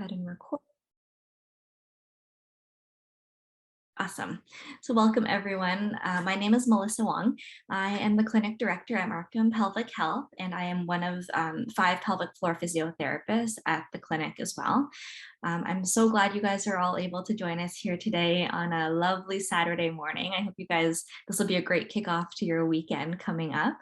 ahead and record. Awesome. So welcome everyone. My name is Melissa Wong. I am the clinic director at Markham Pelvic Health, and I am one of 5 pelvic floor physiotherapists at the clinic as well. I'm so glad you guys are all able to join us here today on a lovely Saturday morning. I hope you guys, this will be a great kickoff to your weekend coming up.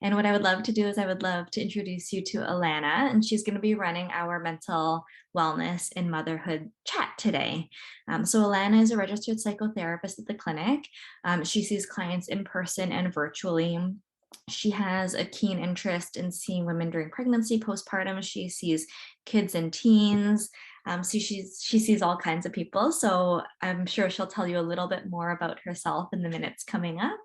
And what I would love to do is I would love to introduce you to Alana, and she's going to be running our mental wellness and motherhood chat today. So Alana is a registered psychotherapist at the clinic. She sees clients in person and virtually. She has a keen interest in seeing women during pregnancy, postpartum. She sees kids and teens. So she sees all kinds of people. So I'm sure she'll tell you a little bit more about herself in the minutes coming up.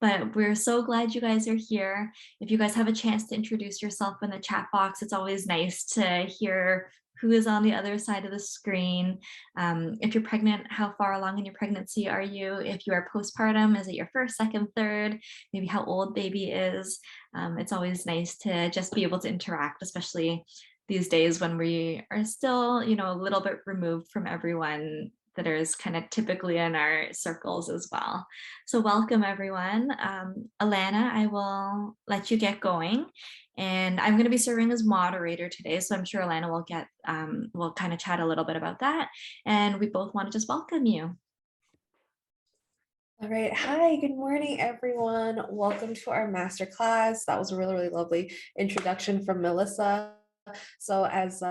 But we're so glad you guys are here. If you guys have a chance to introduce yourself in the chat box, it's always nice to hear who is on the other side of the screen. If you're pregnant, how far along in your pregnancy are you? If you are postpartum, is it your first, second, third? Maybe how old baby is. It's always nice to just be able to interact, especially these days when we are still, a little bit removed from everyone that is kind of typically in our circles as well. So welcome everyone. Alana, I will let you get going. And I'm going to be serving as moderator today. So I'm sure Alana will kind of chat a little bit about that. And we both want to just welcome you. All right. Hi, good morning, everyone. Welcome to our masterclass. That was a really, really lovely introduction from Melissa. So as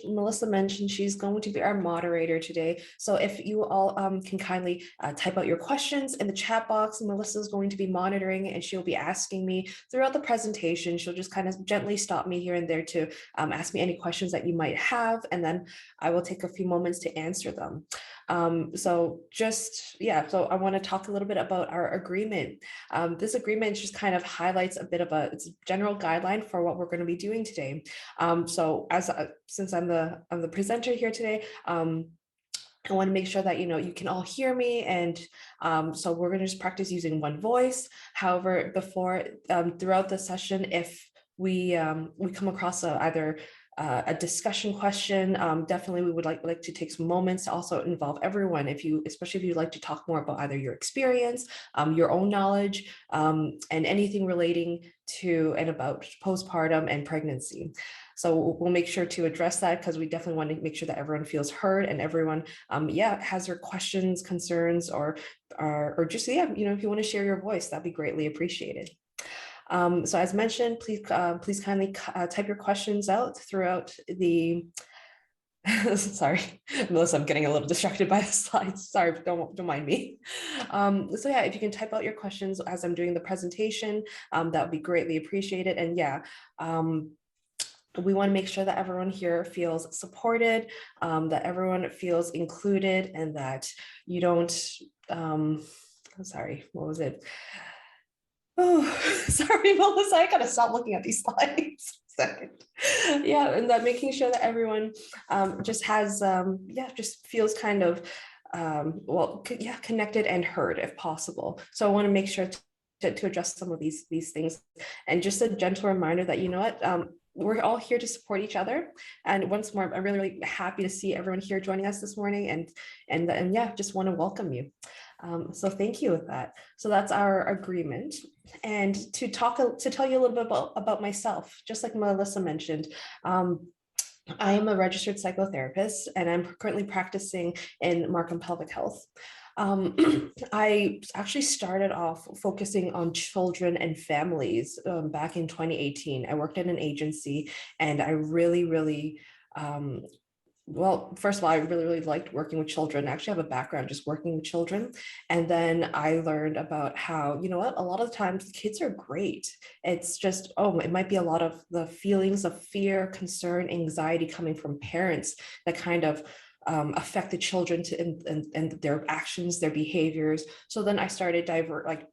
Melissa mentioned, she's going to be our moderator today. So if you all can kindly type out your questions in the chat box, Melissa is going to be monitoring and she'll be asking me throughout the presentation. She'll just kind of gently stop me here and there to ask me any questions that you might have, and then I will take a few moments to answer them. So I want to talk a little bit about our agreement. This agreement just kind of highlights a bit of it's a general guideline for what we're going to be doing today. Since I'm the presenter here today, I want to make sure that you can all hear me, and so we're going to just practice using one voice. However, throughout the session, if we come across either a discussion question, definitely we would like to take some moments to also involve everyone, especially if you'd like to talk more about either your experience, your own knowledge, and anything relating to and about postpartum and pregnancy. So we'll make sure to address that, because we definitely want to make sure that everyone feels heard and everyone has their questions, concerns, or just if you want to share your voice, that'd be greatly appreciated. So as mentioned, please kindly type your questions out throughout the, sorry, Melissa, I'm getting a little distracted by the slides. Sorry, don't mind me. If you can type out your questions as I'm doing the presentation, that would be greatly appreciated. And we want to make sure that everyone here feels supported, that everyone feels included, and that you don't, sorry, what was it? Oh, sorry, Melissa, I gotta stop looking at these slides. Second. Yeah, and that making sure that everyone just has, just feels kind of, connected and heard if possible. So I want to make sure to address some of these things, and just a gentle reminder that we're all here to support each other. And once more, I'm really, really happy to see everyone here joining us this morning, and just want to welcome you. So thank you with that. So that's our agreement. And to tell you a little bit about myself, just like Melissa mentioned, I am a registered psychotherapist, and I'm currently practicing in Markham Pelvic Health. I actually started off focusing on children and families back in 2018. I worked at an agency, and I really, really, first of all, I really, really liked working with children. I actually have a background just working with children. And then I learned about how, a lot of the times the kids are great. It's just, it might be a lot of the feelings of fear, concern, anxiety coming from parents that kind of affect the children and their actions, their behaviors. So then I started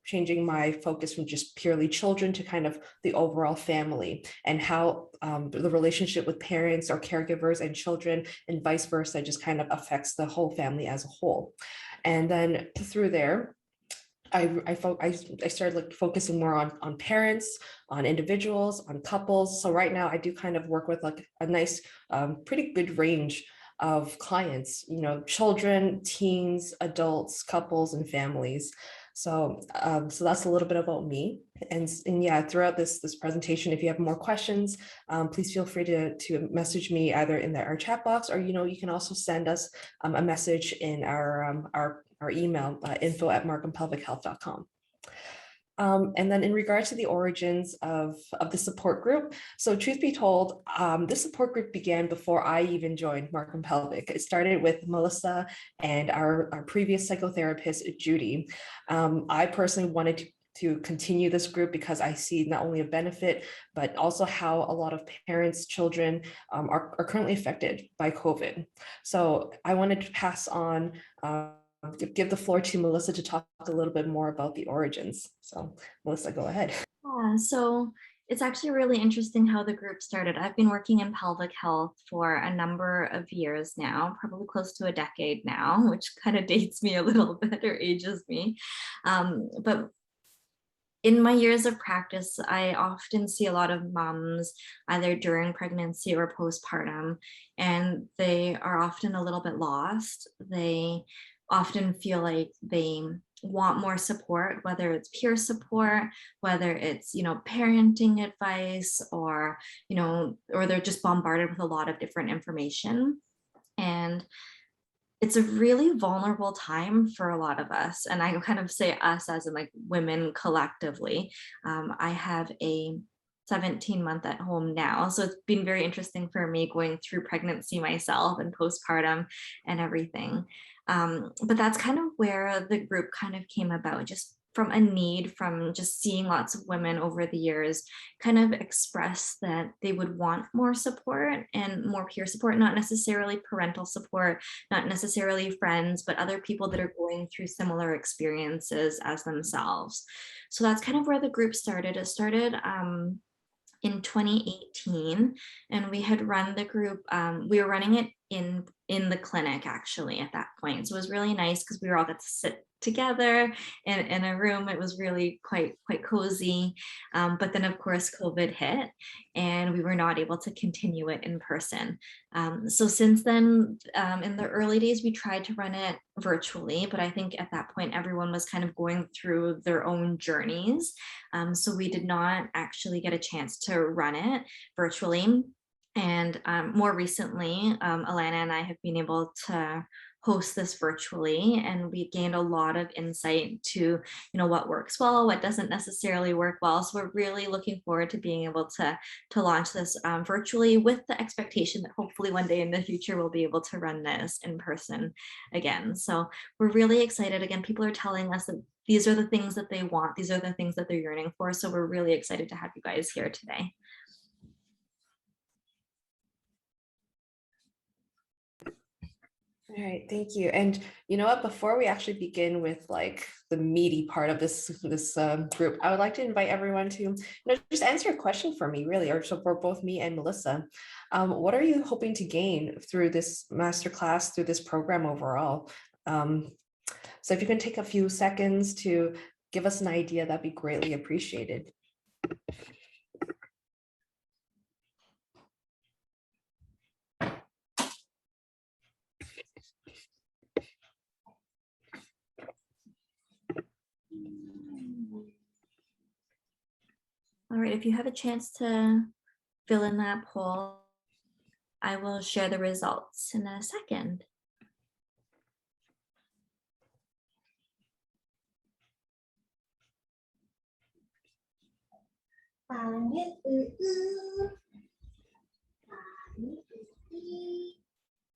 changing my focus from just purely children to kind of the overall family, and how the relationship with parents or caregivers and children and vice versa just kind of affects the whole family as a whole. And then through there, I started like focusing more on parents, on individuals, on couples. So right now I do kind of work with like a nice, pretty good range of clients, you know, children, teens, adults, couples, and families. So that's a little bit about me. And yeah, throughout this presentation, if you have more questions, please feel free to message me either in our chat box, or, you know, you can also send us a message in our email, info@markhampelvichealth.com. And then in regards to the origins of the support group, so truth be told, this support group began before I even joined Markham Pelvic. It started with Melissa and our previous psychotherapist, Judy. I personally wanted to continue this group because I see not only a benefit, but also how a lot of parents, children are currently affected by COVID. So I wanted to pass on give the floor to Melissa to talk a little bit more about the origins. So Melissa, go ahead. Yeah, so it's actually really interesting how the group started. I've been working in pelvic health for a number of years now, probably close to a decade now, which kind of dates me a little bit or ages me. But in my years of practice, I often see a lot of moms either during pregnancy or postpartum, and they are often a little bit lost. They often feel like they want more support, whether it's peer support, whether it's, you know, parenting advice, or, you know, or they're just bombarded with a lot of different information. And it's a really vulnerable time for a lot of us. And I kind of say us as in like women collectively. I have a 17-month at home now. So it's been very interesting for me going through pregnancy myself and postpartum and everything. But that's kind of where the group kind of came about, just from a need, from just seeing lots of women over the years kind of express that they would want more support and more peer support, not necessarily parental support, not necessarily friends, but other people that are going through similar experiences as themselves. So that's kind of where the group started. It started in 2018, and we had run the group. We were running it in the clinic actually at that point. So it was really nice because we were all got to sit together in a room. It was really quite cozy. But then of course COVID hit, and we were not able to continue it in person. So since then, in the early days, we tried to run it virtually, but I think at that point everyone was kind of going through their own journeys. So we did not actually get a chance to run it virtually. And more recently, Alana and I have been able to host this virtually, and we gained a lot of insight to, you know, what works well, what doesn't necessarily work well. So we're really looking forward to being able to launch this virtually, with the expectation that hopefully one day in the future we'll be able to run this in person again. So we're really excited. Again, people are telling us that these are the things that they want, these are the things that they're yearning for. So we're really excited to have you guys here today. All right, thank you. And you know what, before we actually begin with like the meaty part of this group, I would like to invite everyone to, you know, just answer a question for me, really, or so for both me and Melissa. What are you hoping to gain through this masterclass, through this program overall? So if you can take a few seconds to give us an idea, that'd be greatly appreciated. All right, if you have a chance to fill in that poll, I will share the results in a second.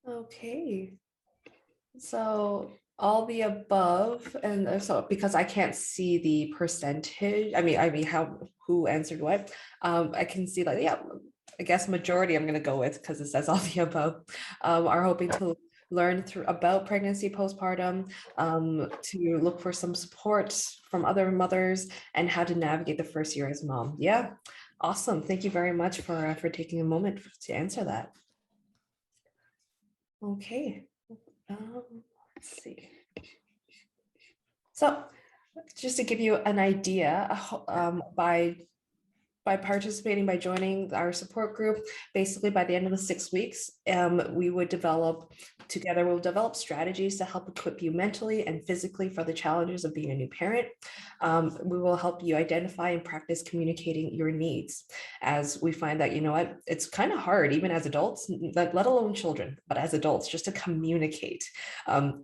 Okay. So all the above, and so because I can't see the percentage, I mean who answered what, I can see like, yeah, I guess majority I'm gonna go with because it says all the above, are hoping to learn through about pregnancy, postpartum, to look for some support from other mothers and how to navigate the first year as mom. Yeah, awesome. Thank you very much for taking a moment to answer that. Okay. Let's see. So just to give you an idea, by participating, by joining our support group, basically by the end of the 6 weeks, we'll develop strategies to help equip you mentally and physically for the challenges of being a new parent. We will help you identify and practice communicating your needs, as we find that, it's kind of hard, even as adults, let alone children, but as adults, just to communicate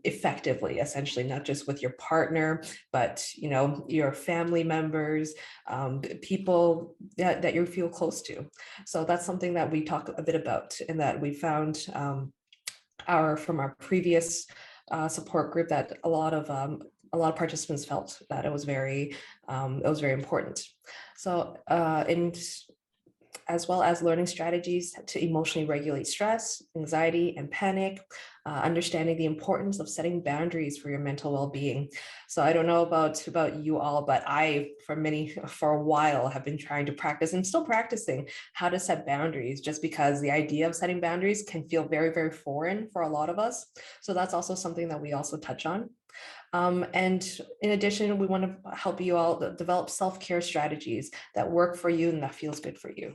effectively, essentially, not just with your partner, but, your family members, people that you feel close to. So that's something that we talk a bit about, and that we found from our previous support group, that a lot of participants felt that it was very important. So as well as learning strategies to emotionally regulate stress, anxiety, and panic, understanding the importance of setting boundaries for your mental well-being. So I don't know about you all, but I, for a while, have been trying to practice, and still practicing, how to set boundaries, just because the idea of setting boundaries can feel very, very foreign for a lot of us. So that's also something that we also touch on. And in addition, we want to help you all develop self-care strategies that work for you and that feels good for you.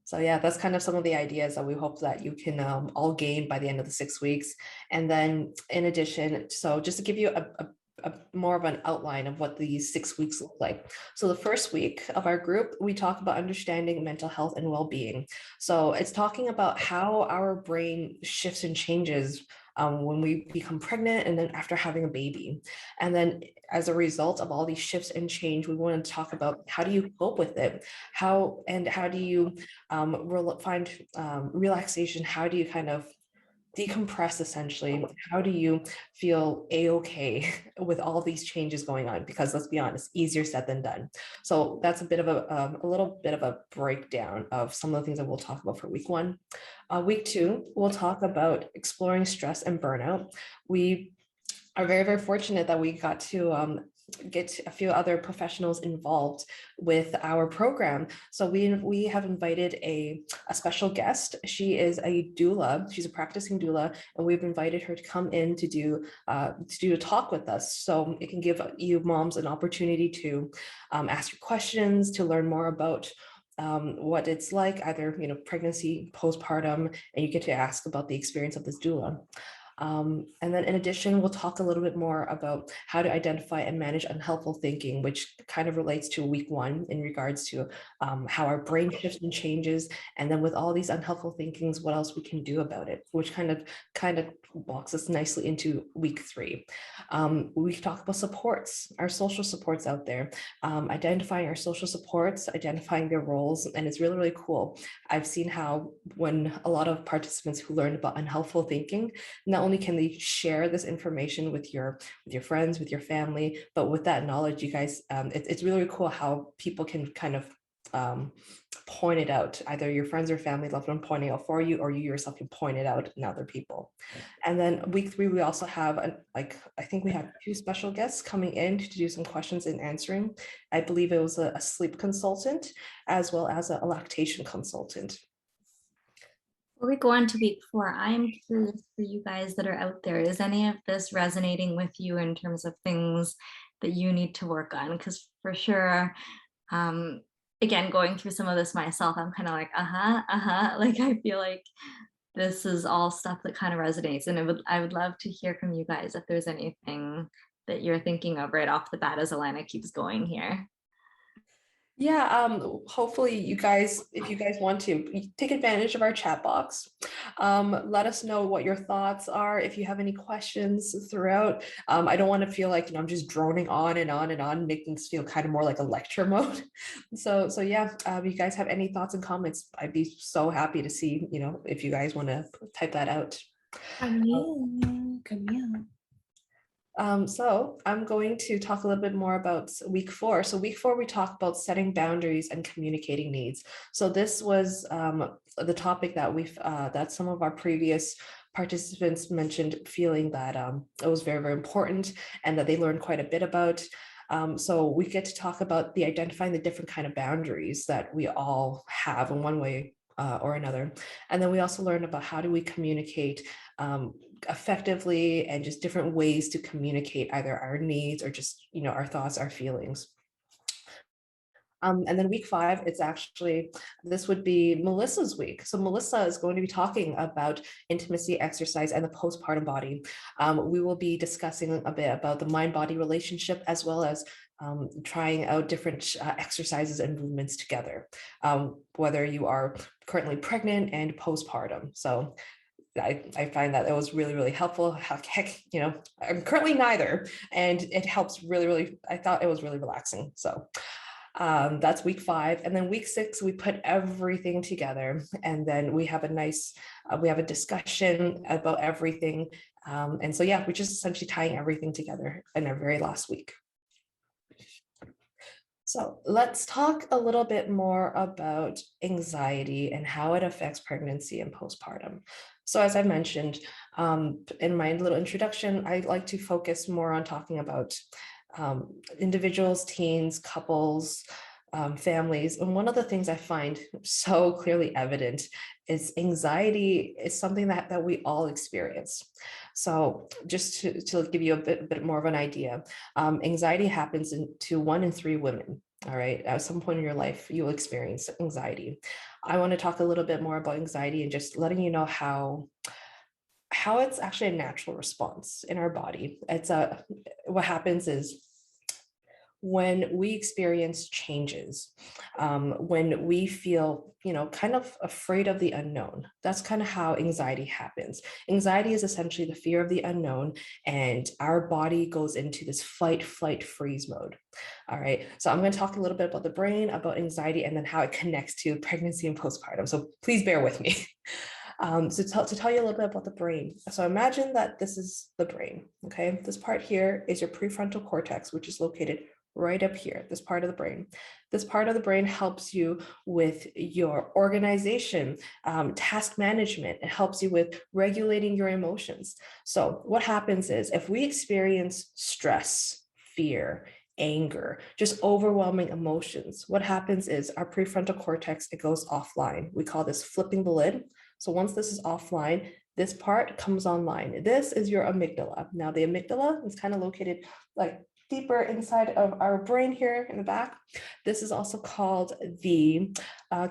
So yeah, that's kind of some of the ideas that we hope that you can all gain by the end of the 6 weeks. And then in addition, so just to give you a more of an outline of what these 6 weeks look like. So the first week of our group, we talk about understanding mental health and well-being. So it's talking about how our brain shifts and changes when we become pregnant, and then after having a baby. And then as a result of all these shifts and change, we want to talk about how do you cope with it? How do you find relaxation? How do you kind of decompress, essentially? How do you feel a-okay with all these changes going on? Because let's be honest, easier said than done. So that's a bit of a little bit of a breakdown of some of the things that we'll talk about for week 1. Week 2, we'll talk about exploring stress and burnout. We are very, very fortunate that we got to get a few other professionals involved with our program. So we have invited a special guest. She is a doula. She's a practicing doula, and we've invited her to come in to do a talk with us. So it can give you moms an opportunity to ask your questions, to learn more about what it's like, either pregnancy, postpartum, and you get to ask about the experience of this doula. And then in addition, we'll talk a little bit more about how to identify and manage unhelpful thinking, which kind of relates to week 1 in regards to how our brain shifts and changes. And then with all these unhelpful thinkings, what else we can do about it, which kind of walks us nicely into week 3. We talk about supports, our social supports out there, identifying our social supports, identifying their roles. And it's really, really cool. I've seen how when a lot of participants who learned about unhelpful thinking, not only can they share this information with your friends, with your family, but with that knowledge, you guys, it's really cool how people can kind of point it out, either your friends or family loved one pointing out for you, or you yourself can point it out in other people. And then week 3, we also have I think we have 2 special guests coming in to do some questions and answering. I believe it was a sleep consultant as well as a lactation consultant. Before we go on to week 4, I'm curious for you guys that are out there, is any of this resonating with you in terms of things that you need to work on? Because for sure, again, going through some of this myself, I'm kind of like, like I feel like this is all stuff that kind of resonates. And I would love to hear from you guys if there's anything that you're thinking of right off the bat as Alana keeps going here. Yeah, hopefully you guys, if you guys want to, take advantage of our chat box. Let us know what your thoughts are. If you have any questions throughout, I don't want to feel like, I'm just droning on and on and on, making this feel kind of more like a lecture mode. So yeah, if you guys have any thoughts and comments, I'd be so happy to see, if you guys want to type that out. Camille. So I'm going to talk a little bit more about week 4. So week 4, we talk about setting boundaries and communicating needs. So this was the topic that that some of our previous participants mentioned, feeling that it was very, very important and that they learned quite a bit about. So we get to talk about identifying the different kind of boundaries that we all have in one way or another. And then we also learn about how do we communicate effectively, and just different ways to communicate either our needs or just, our thoughts, our feelings. And then week 5, this would be Melissa's week. So Melissa is going to be talking about intimacy, exercise, and the postpartum body. We will be discussing a bit about the mind-body relationship, as well as trying out different exercises and movements together, whether you are currently pregnant and postpartum. So I find that it was really, really helpful. Heck, I'm currently neither, and it helps really, really, I thought it was really relaxing. So that's week 5. And then week 6, we put everything together, and then we have a discussion about everything. And so, yeah, we're just essentially tying everything together in our very last week. So let's talk a little bit more about anxiety and how it affects pregnancy and postpartum. So as I mentioned in my little introduction, I like to focus more on talking about individuals, teens, couples, families. And one of the things I find so clearly evident is anxiety is something that we all experience. So just to give you a bit more of an idea, anxiety happens to 1 in 3 women. All right. At some point in your life, you'll experience anxiety. I want to talk a little bit more about anxiety and just letting you know how it's actually a natural response in our body. What happens is when we experience changes, when we feel, kind of afraid of the unknown, that's kind of how anxiety happens. Anxiety is essentially the fear of the unknown, and our body goes into this fight, flight, freeze mode. All right. So I'm going to talk a little bit about the brain, about anxiety, and then how it connects to pregnancy and postpartum. So please bear with me. So to tell you a little bit about the brain. So imagine that this is the brain. Okay. This part here is your prefrontal cortex, which is located right up here, this part of the brain. This part of the brain helps you with your organization, task management. It helps you with regulating your emotions. So what happens is if we experience stress, fear, anger, just overwhelming emotions, what happens is our prefrontal cortex, it goes offline. We call this flipping the lid. So once this is offline, this part comes online. This is your amygdala. Now the amygdala is kind of located like deeper inside of our brain here in the back. This is also called the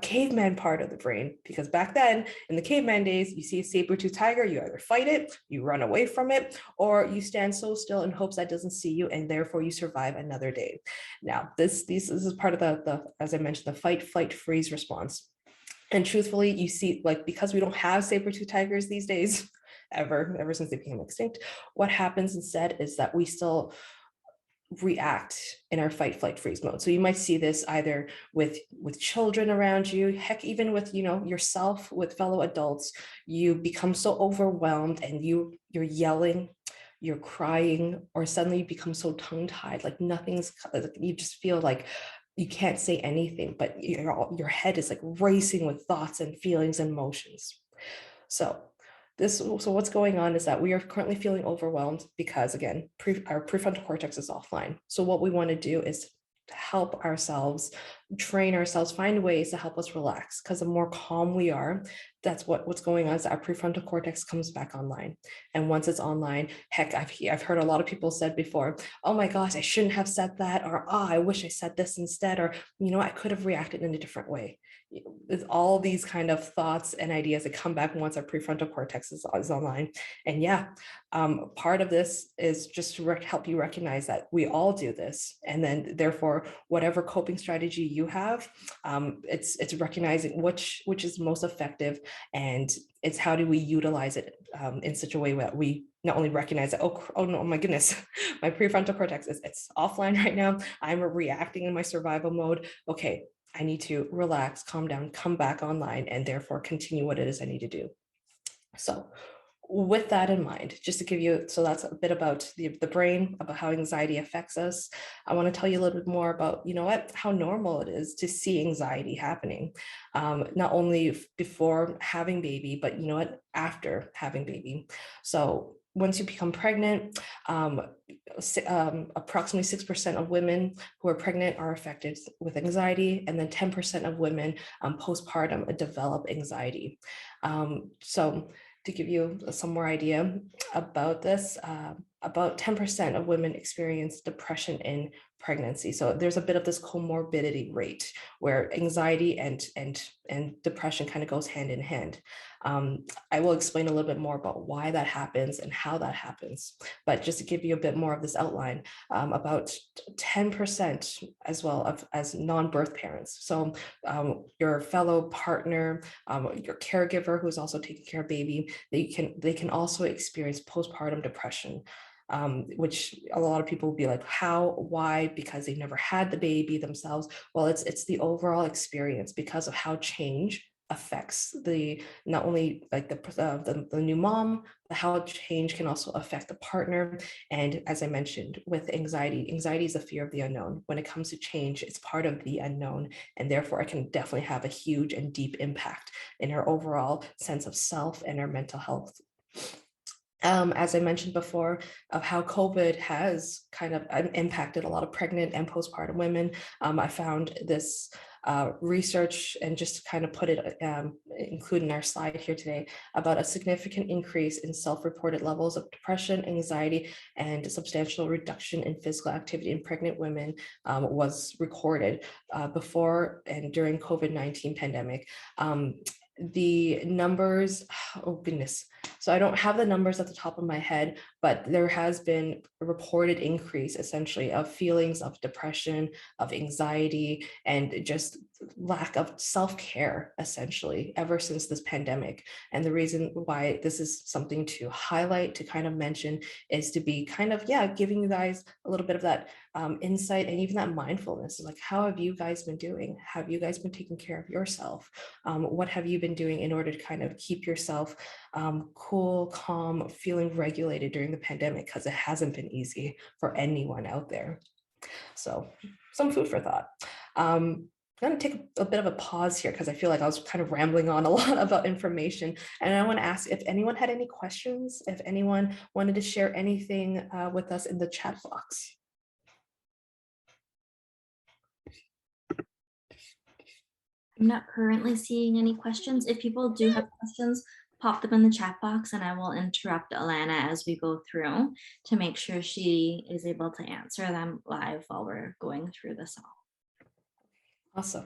caveman part of the brain, because back then in the caveman days, you see a saber-toothed tiger, you either fight it, you run away from it, or you stand so still in hopes that it doesn't see you, and therefore you survive another day. Now, this is part of the, as I mentioned, the fight, flight, freeze response. And truthfully, you see, like, because we don't have saber-toothed tigers these days, ever since they became extinct, what happens instead is that we still react in our fight, flight, freeze mode. So you might see this either with children around you, heck, even with, yourself, with fellow adults. You become so overwhelmed and you're yelling, you're crying, or suddenly you become so tongue-tied, like you just feel like you can't say anything, but your head is like racing with thoughts and feelings and emotions. So what's going on is that we are currently feeling overwhelmed because, again, our prefrontal cortex is offline. So what we want to do is help ourselves, train ourselves, find ways to help us relax, because the more calm we are, that's what's going on is our prefrontal cortex comes back online. And once it's online, heck, I've heard a lot of people said before, oh my gosh, I shouldn't have said that, or I wish I said this instead, or I could have reacted in a different way. With all these kind of thoughts and ideas that come back once our prefrontal cortex is online. And yeah, part of this is just to help you recognize that we all do this, and then therefore whatever coping strategy you have, it's recognizing which is most effective, and it's how do we utilize it in such a way that we not only recognize that, oh no, my goodness, my prefrontal cortex it's offline right now, I'm reacting in my survival mode. Okay, I need to relax, calm down, come back online, and therefore continue what it is I need to do. So with that in mind, just to give you, so that's a bit about the brain, about how anxiety affects us. I want to tell you a little bit more about, how normal it is to see anxiety happening, not only before having baby, but after having baby. So once you become pregnant, approximately 6% of women who are pregnant are affected with anxiety, and then 10% of women postpartum develop anxiety. So to give you some more idea about this, about 10% of women experience depression in pregnancy. So there's a bit of this comorbidity rate where anxiety and depression kind of goes hand in hand. I will explain a little bit more about why that happens and how that happens. But just to give you a bit more of this outline, about 10% as well as non-birth parents. So your fellow partner, your caregiver who's also taking care of baby, they can also experience postpartum depression. Which a lot of people will be like, how, why? Because they never had the baby themselves. Well, it's the overall experience because of how change affects not only like the new mom, but how change can also affect the partner. And as I mentioned, with anxiety is a fear of the unknown. When it comes to change, it's part of the unknown, and therefore it can definitely have a huge and deep impact in our overall sense of self and our mental health. As I mentioned before, of how COVID has kind of impacted a lot of pregnant and postpartum women, I found this research, and just to kind of put it, include in our slide here today, about a significant increase in self-reported levels of depression, anxiety, and substantial reduction in physical activity in pregnant women was recorded before and during COVID-19 pandemic. The numbers, oh goodness. So I don't have the numbers at the top of my head, but there has been a reported increase essentially of feelings of depression, of anxiety, and just lack of self-care essentially ever since this pandemic. And the reason why this is something to highlight, to kind of mention, is to be kind of, giving you guys a little bit of that insight and even that mindfulness. Like, how have you guys been doing? Have you guys been taking care of yourself? What have you been doing in order to kind of keep yourself cool, calm, feeling regulated during the pandemic? Because it hasn't been easy for anyone out there. So some food for thought. I'm going to take a bit of a pause here because I feel like I was kind of rambling on a lot about information. And I want to ask if anyone had any questions, if anyone wanted to share anything with us in the chat box. I'm not currently seeing any questions. If people do have questions, pop them in the chat box and I will interrupt Alana as we go through to make sure she is able to answer them live while we're going through this all. Awesome.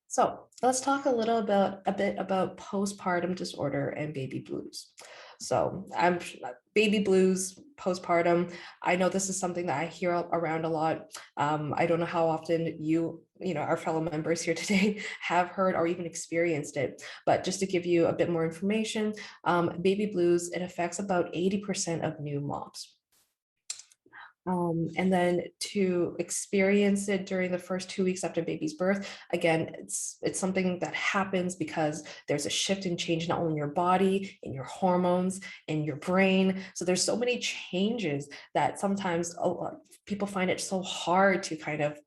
So let's talk a bit about postpartum disorder and baby blues. So I'm baby blues, postpartum. I know this is something that I hear around a lot. I don't know how often our fellow members here today have heard or even experienced it, but just to give you a bit more information, baby blues, it affects about 80% of new moms. And then to experience it during the first 2 weeks after baby's birth, again, it's something that happens because there's a shift and change not only in your body, in your hormones, in your brain. So there's so many changes that sometimes people find it so hard to kind of,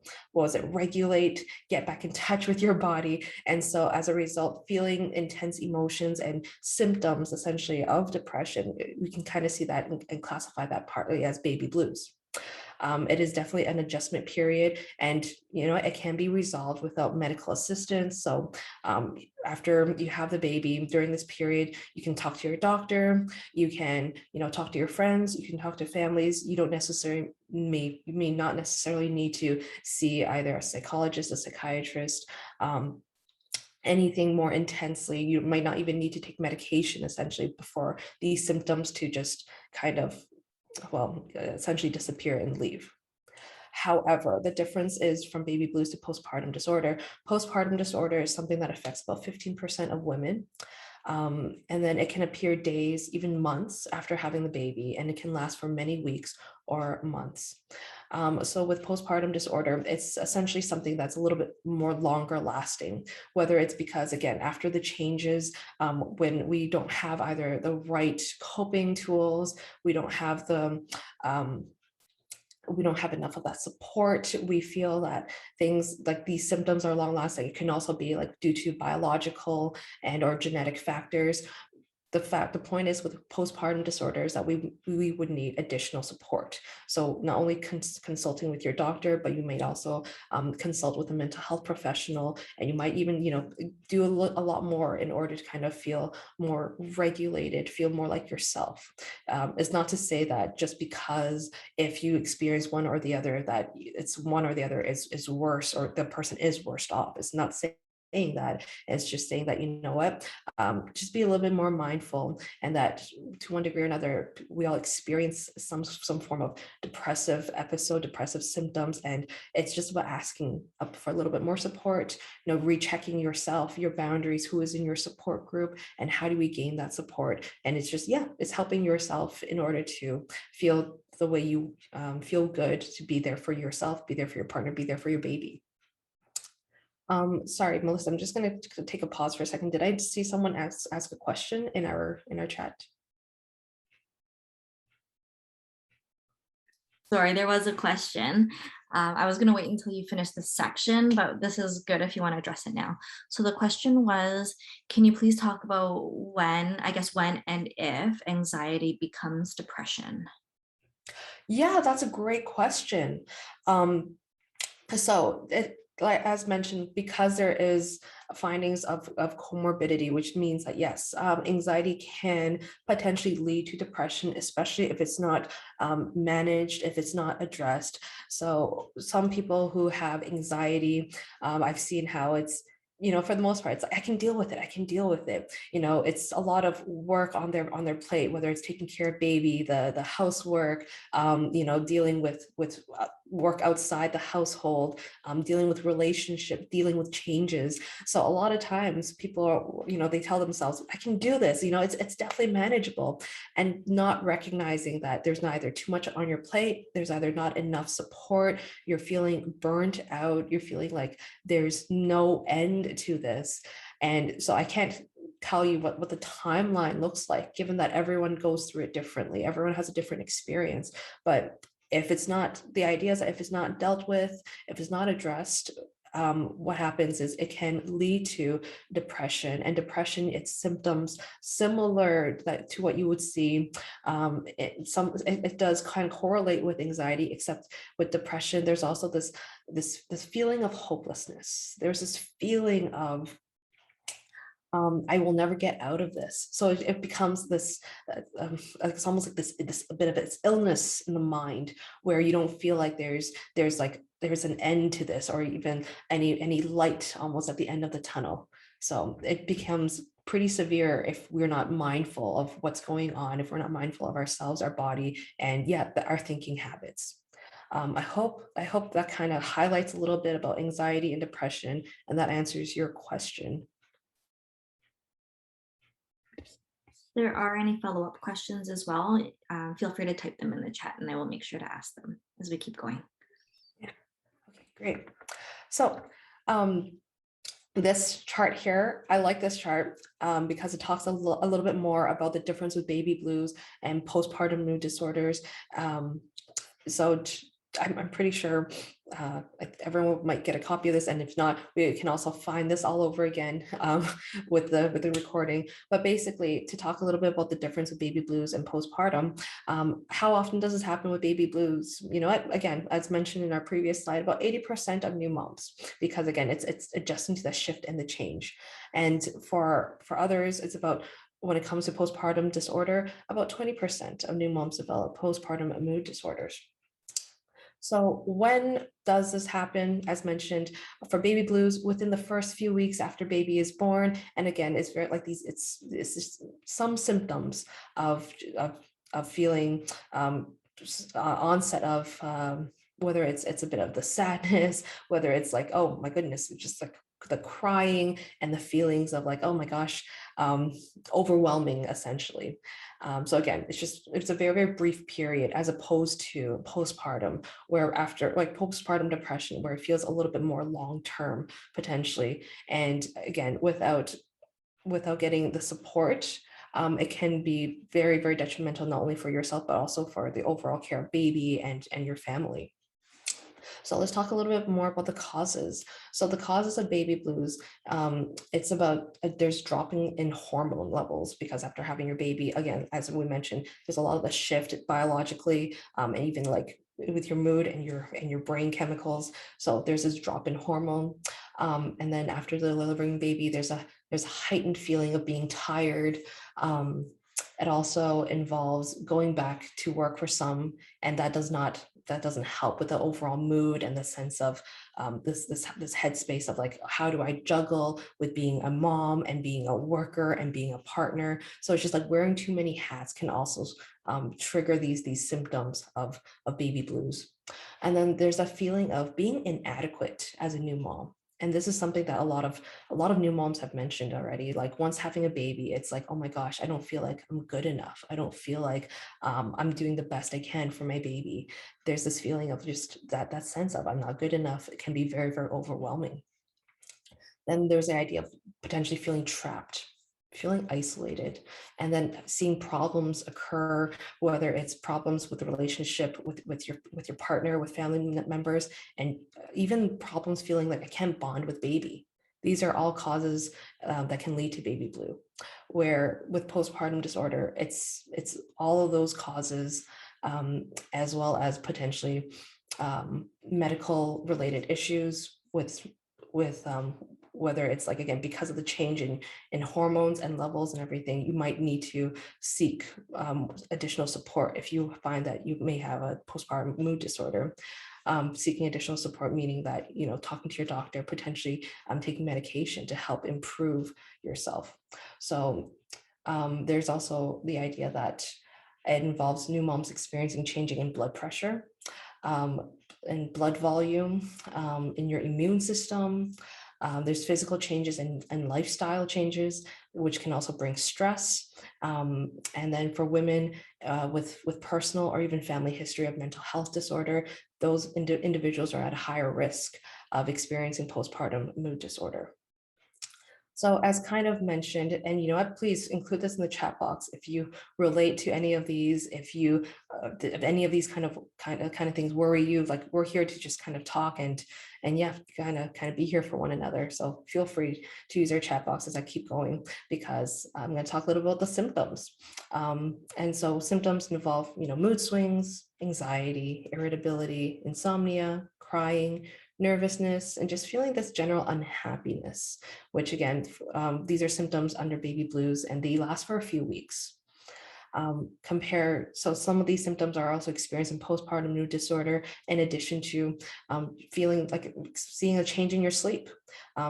regulate, get back in touch with your body. And so as a result, feeling intense emotions and symptoms essentially of depression, we can kind of see that and classify that partly as baby blues. It is definitely an adjustment period, and it can be resolved without medical assistance. So after you have the baby, during this period, you can talk to your doctor, you can talk to your friends, you can talk to families. You don't necessarily you may not necessarily need to see either a psychologist, a psychiatrist, anything more intensely. You might not even need to take medication essentially before these symptoms to just kind of essentially disappear and leave. However, the difference is from baby blues to postpartum disorder. Postpartum disorder is something that affects about 15% of women. And then it can appear days, even months after having the baby, and it can last for many weeks or months. So with postpartum disorder, it's essentially something that's a little bit more longer lasting, whether it's because, again, after the changes, when we don't have either the right coping tools, we don't have we don't have enough of that support. We feel that things like these symptoms are long lasting. It can also be like due to biological and or genetic factors. the point is with postpartum disorders that we would need additional support. So not only consulting with your doctor, but you may also consult with a mental health professional, and you might even, do a lot more in order to kind of feel more regulated, feel more like yourself. It's not to say that just because if you experience one or the other, that it's one or the other is worse, or the person is worse off. It's not saying that. It's just saying that, what, just be a little bit more mindful, and that to one degree or another, we all experience some form of depressive episode, depressive symptoms, and it's just about asking up for a little bit more support, rechecking yourself, your boundaries, who is in your support group, and how do we gain that support. And it's just, it's helping yourself in order to feel the way you feel good, to be there for yourself, be there for your partner, be there for your baby. Sorry, Melissa, I'm just going to take a pause for a second. Did I see someone ask a question in our chat? Sorry, there was a question. I was going to wait until you finish this section, but this is good if you want to address it now. So the question was, can you please talk about when and if anxiety becomes depression? Yeah, that's a great question. So like as mentioned, because there is findings of comorbidity, which means that yes, anxiety can potentially lead to depression, especially if it's not managed, if it's not addressed. So some people who have anxiety, I've seen how it's, for the most part, it's like, I can deal with it. I can deal with it. It's a lot of work on their plate, whether it's taking care of baby, the housework, dealing with work outside the household, dealing with relationship, dealing with changes. So a lot of times people are, they tell themselves, I can do this, it's definitely manageable, and not recognizing that there's neither too much on your plate, there's either not enough support, you're feeling burnt out, you're feeling like there's no end to this. And so I can't tell you what the timeline looks like, given that everyone goes through it differently. Everyone has a different experience. But if it's not, the idea is that if it's not dealt with, if it's not addressed, what happens is it can lead to depression, and depression, its symptoms similar to what you would see. It does kind of correlate with anxiety, except with depression, there's also this feeling of hopelessness. There's this feeling of I will never get out of this. So it becomes this, it's almost like this a bit of this illness in the mind, where you don't feel like there's an end to this, or even any light almost at the end of the tunnel. So it becomes pretty severe if we're not mindful of what's going on, if we're not mindful of ourselves, our body, and our thinking habits. I hope that kind of highlights a little bit about anxiety and depression, and that answers your question. There are any follow-up questions as well, feel free to type them in the chat and I will make sure to ask them as we keep going. Yeah. Okay, great. So this chart here, I like this chart because it talks a little bit more about the difference with baby blues and postpartum mood disorders. So I'm pretty sure everyone might get a copy of this, and if not, we can also find this all over again with the recording. But basically, to talk a little bit about the difference of baby blues and postpartum, how often does this happen with baby blues? Again, as mentioned in our previous slide, about 80% of new moms, because again, it's adjusting to the shift and the change. And for others, it's about, when it comes to postpartum disorder, about 20% of new moms develop postpartum mood disorders. So when does this happen? As mentioned, for baby blues, within the first few weeks after baby is born. And again, it's very like these, it's just some symptoms of feeling onset of whether it's a bit of the sadness, whether it's like, oh my goodness, it's just like the crying and the feelings of like, oh my gosh, overwhelming essentially. So again, it's a very, very brief period, as opposed to postpartum, where after like postpartum depression, where it feels a little bit more long-term potentially. And again, without getting the support, it can be very, very detrimental, not only for yourself, but also for the overall care of baby and your family. So let's talk a little bit more about the causes. So the causes of baby blues, it's about there's dropping in hormone levels because after having your baby, again, as we mentioned, there's a lot of a shift biologically, and even like with your mood and your brain chemicals. So there's this drop in hormone, and then after delivering baby, there's a heightened feeling of being tired. It also involves going back to work for some, and that doesn't help with the overall mood and the sense of this headspace of like, how do I juggle with being a mom and being a worker and being a partner? So it's just like wearing too many hats can also trigger these symptoms of baby blues. And then there's a feeling of being inadequate as a new mom. And this is something that a lot of new moms have mentioned already. Like once having a baby, it's like, oh my gosh, I don't feel like I'm good enough. I don't feel like I'm doing the best I can for my baby. There's this feeling of just that sense of I'm not good enough. It can be very, very overwhelming. Then there's the idea of potentially feeling trapped, feeling isolated, and then seeing problems occur, whether it's problems with the relationship with your partner, with family members, and even problems feeling like I can't bond with baby. These are all causes that can lead to baby blue. Where with postpartum disorder, it's all of those causes, as well as potentially medical related issues with whether it's like, again, because of the change in hormones and levels and everything, you might need to seek additional support if you find that you may have a postpartum mood disorder. Seeking additional support, meaning that, you know, talking to your doctor, potentially taking medication to help improve yourself. So there's also the idea that it involves new moms experiencing changing in blood pressure, and blood volume, in your immune system. There's physical changes and lifestyle changes, which can also bring stress. And then for women with personal or even family history of mental health disorder, those individuals are at a higher risk of experiencing postpartum mood disorder. So as kind of mentioned, and you know what, please include this in the chat box if you relate to any of these, if any of these kind of things worry you. Like, we're here to just kind of talk and yeah, kind of be here for one another. So feel free to use our chat box as I keep going, because I'm going to talk a little about the symptoms. And so symptoms involve, you know, mood swings, anxiety, irritability, insomnia, crying, nervousness, and just feeling this general unhappiness, which again, these are symptoms under baby blues and they last for a few weeks. So some of these symptoms are also experienced in postpartum mood disorder, in addition to feeling like seeing a change in your sleep,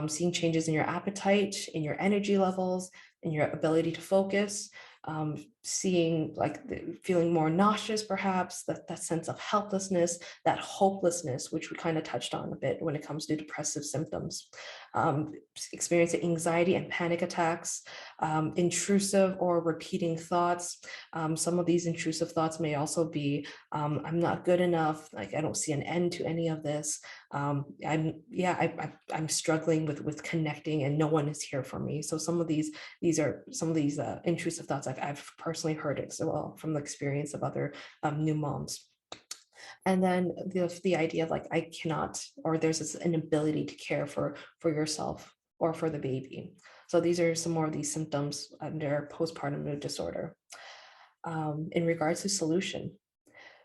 seeing changes in your appetite, in your energy levels, in your ability to focus, seeing like feeling more nauseous, perhaps that sense of helplessness, that hopelessness, which we kind of touched on a bit when it comes to depressive symptoms, experiencing anxiety and panic attacks, intrusive or repeating thoughts. Some of these intrusive thoughts may also be, I'm not good enough, like I don't see an end to any of this. I'm struggling with connecting and no one is here for me. So these are some of these intrusive thoughts I've personally heard as well from the experience of other new moms. And then the idea of like, I cannot, or there's this inability to care for yourself or for the baby. So these are some more of these symptoms under postpartum mood disorder. In regards to solution,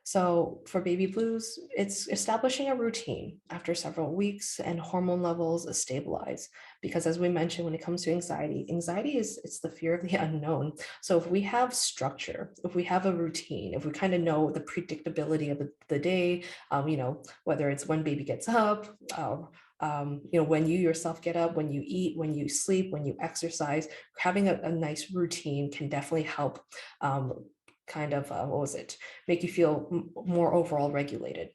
so for baby blues, it's establishing a routine after several weeks and hormone levels stabilize. Because as we mentioned, when it comes to anxiety, it's the fear of the unknown. So if we have structure, if we have a routine, if we kind of know the predictability of the day, you know, whether it's when baby gets up, you know, when you yourself get up, when you eat, when you sleep, when you exercise, having a nice routine can definitely help make you feel more overall regulated.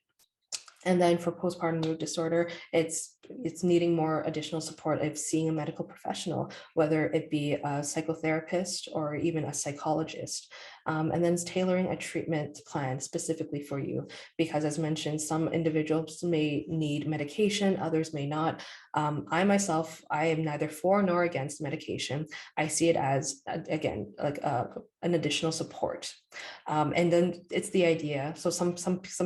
And then for postpartum mood disorder, it's needing more additional support of seeing a medical professional, whether it be a psychotherapist or even a psychologist. And then it's tailoring a treatment plan specifically for you, because as mentioned, some individuals may need medication, others may not. I myself, I am neither for nor against medication. I see it as, again, like an additional support. And then it's the idea. So some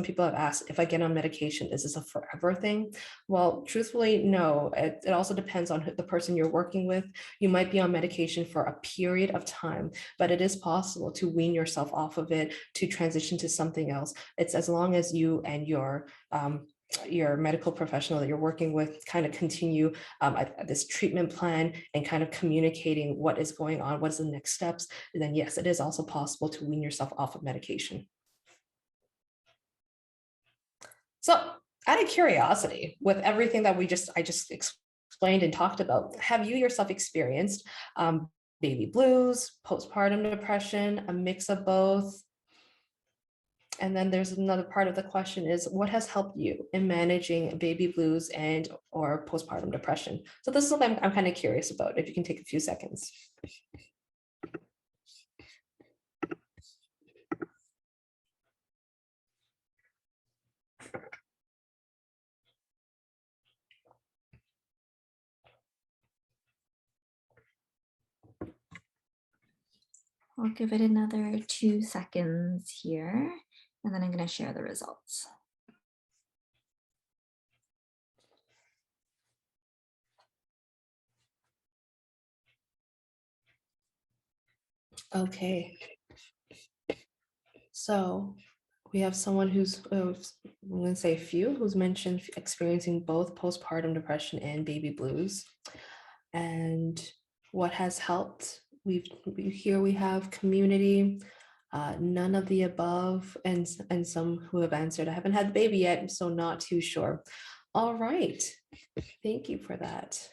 people have asked, if I get on medication, is this a forever thing? Well, truthfully, no. It also depends on the person you're working with. You might be on medication for a period of time, but it is possible to wean yourself off of it, to transition to something else. It's as long as you and your medical professional that you're working with kind of continue this treatment plan and kind of communicating what is going on, what is the next steps, and then yes, it is also possible to wean yourself off of medication. So out of curiosity, with everything that I just explained and talked about, have you yourself experienced baby blues, postpartum depression, a mix of both? And then there's another part of the question is, what has helped you in managing baby blues and or postpartum depression? So this is something I'm kind of curious about, if you can take a few seconds. I'll give it another 2 seconds here, and then I'm going to share the results. Okay. So we have someone who's, I'm going to say a few, who's mentioned experiencing both postpartum depression and baby blues. And what has helped? Here we have community, none of the above, and some who have answered, I haven't had the baby yet, so not too sure. All right. Thank you for that.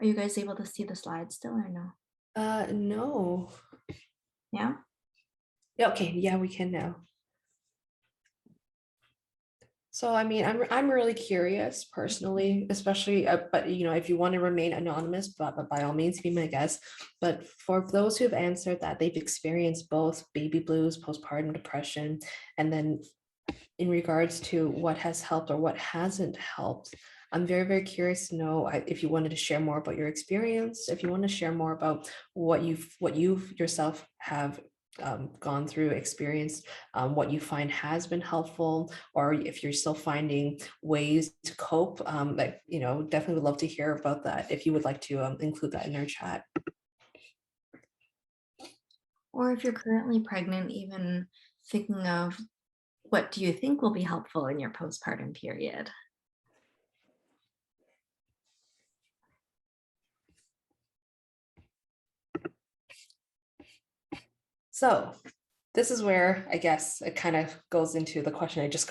Are you guys able to see the slides still or no? No. Yeah? Yeah, okay, yeah, we can now. So, I mean, I'm really curious personally, especially, but you know, if you want to remain anonymous, but by all means, be my guest. But for those who have answered that they've experienced both baby blues, postpartum depression, and then in regards to what has helped or what hasn't helped, I'm very, very curious to know if you wanted to share more about your experience, if you want to share more about what you've yourself have gone through, experienced, what you find has been helpful, or if you're still finding ways to cope. Like, you know, definitely would love to hear about that if you would like to include that in our chat. Or if you're currently pregnant, even thinking of what do you think will be helpful in your postpartum period? So this is where I guess it kind of goes into the question I just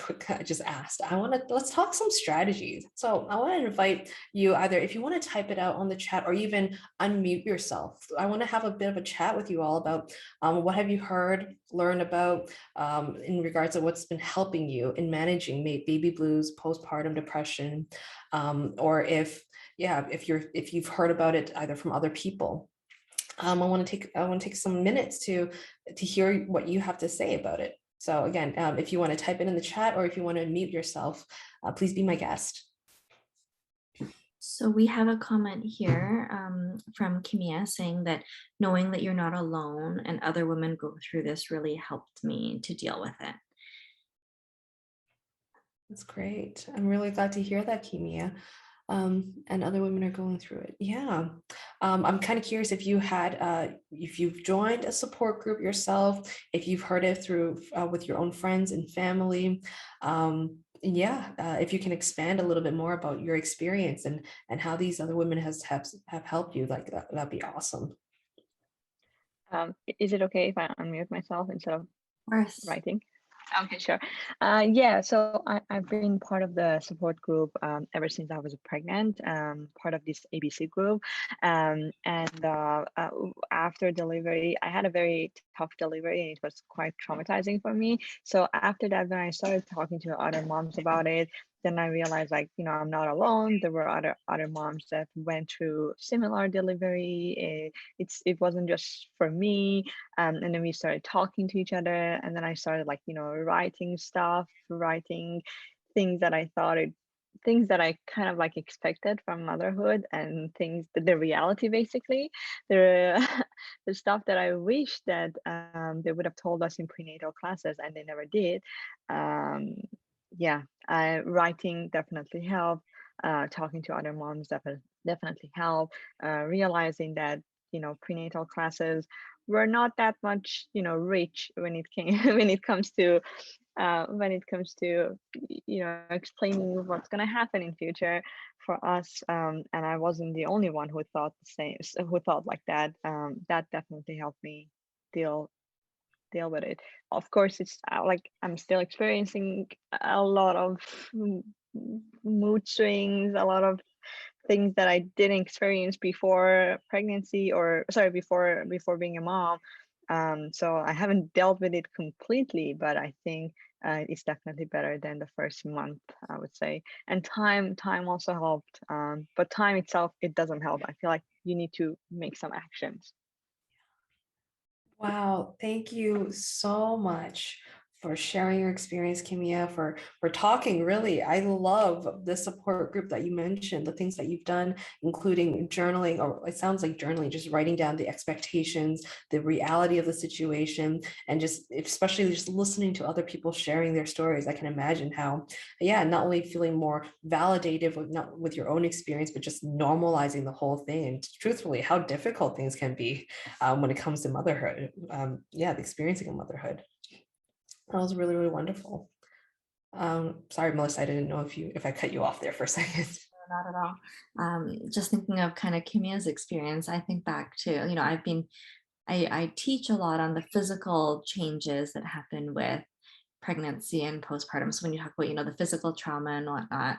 asked. Let's talk some strategies. So I want to invite you, either if you want to type it out on the chat or even unmute yourself. I want to have a bit of a chat with you all about what have you heard, learned about in regards to what's been helping you in managing baby blues, postpartum depression, or if you've heard about it either from other people. I want to take some minutes to hear what you have to say about it. So again, if you want to type it in the chat or if you want to mute yourself, please be my guest. So we have a comment here from Kimia saying that knowing that you're not alone and other women go through this really helped me to deal with it. That's great. I'm really glad to hear that, Kimia. And other women are going through it. Yeah. I'm kind of curious if you've joined a support group yourself, if you've heard it through with your own friends and family. If you can expand a little bit more about your experience and how these other women have helped you, like that'd be awesome. Is it okay if I unmute myself instead of writing? Okay, sure. So I've been part of the support group ever since I was pregnant, part of this ABC group. After delivery, I had a very tough delivery and it was quite traumatizing for me. So after that, when I started talking to other moms about it, then I realized, like, you know, I'm not alone. There were other moms that went through similar delivery. It wasn't just for me. And then we started talking to each other, and then I started, like, you know, writing things that I thought it things that I kind of like expected from motherhood, and things the reality basically, the the stuff that I wish that they would have told us in prenatal classes and they never did. Um, yeah, writing definitely helped. Talking to other moms definitely helped. Realizing that, you know, prenatal classes were not that much, you know, rich when it came when it comes to you know, explaining what's going to happen in future for us. And I wasn't the only one who thought the same, who thought like that. That definitely helped me deal with it. Of course, it's like I'm still experiencing a lot of mood swings, a lot of things that I didn't experience before pregnancy, or sorry, before being a mom. So I haven't dealt with it completely, but I think it's definitely better than the first month, I would say. And time also helped. But time itself, it doesn't help. I feel like you need to make some actions. Wow, thank you so much for sharing your experience, Kimia, for talking. Really, I love the support group that you mentioned, the things that you've done, including journaling, or it sounds like journaling, just writing down the expectations, the reality of the situation, and just especially just listening to other people sharing their stories. I can imagine how, yeah, not only feeling more validated with not with your own experience, but just normalizing the whole thing. And truthfully, how difficult things can be when it comes to motherhood. Yeah, the experiencing of motherhood. That was really, really wonderful. Sorry, Melissa, I didn't know if I cut you off there for a second. Not at all. Just thinking of kind of Kimia's experience, I think back to, you know, I teach a lot on the physical changes that happen with pregnancy and postpartum. So when you talk about, you know, the physical trauma and whatnot,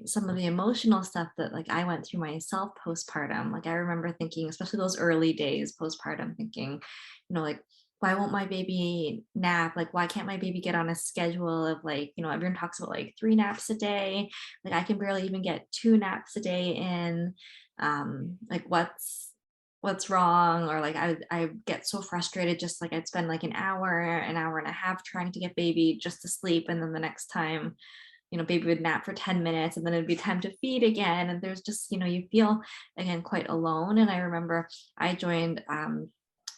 some of the emotional stuff that like I went through myself postpartum, like I remember thinking, especially those early days postpartum, thinking, you know, like, why won't my baby nap? Like, why can't my baby get on a schedule of, like, you know, everyone talks about like 3 naps a day. Like I can barely even get 2 naps a day in. Like what's wrong? Or like I get so frustrated, just like I'd spend like an hour and a half trying to get baby just to sleep, and then the next time, you know, baby would nap for 10 minutes and then it'd be time to feed again, and there's just, you know, you feel again quite alone. And I remember I joined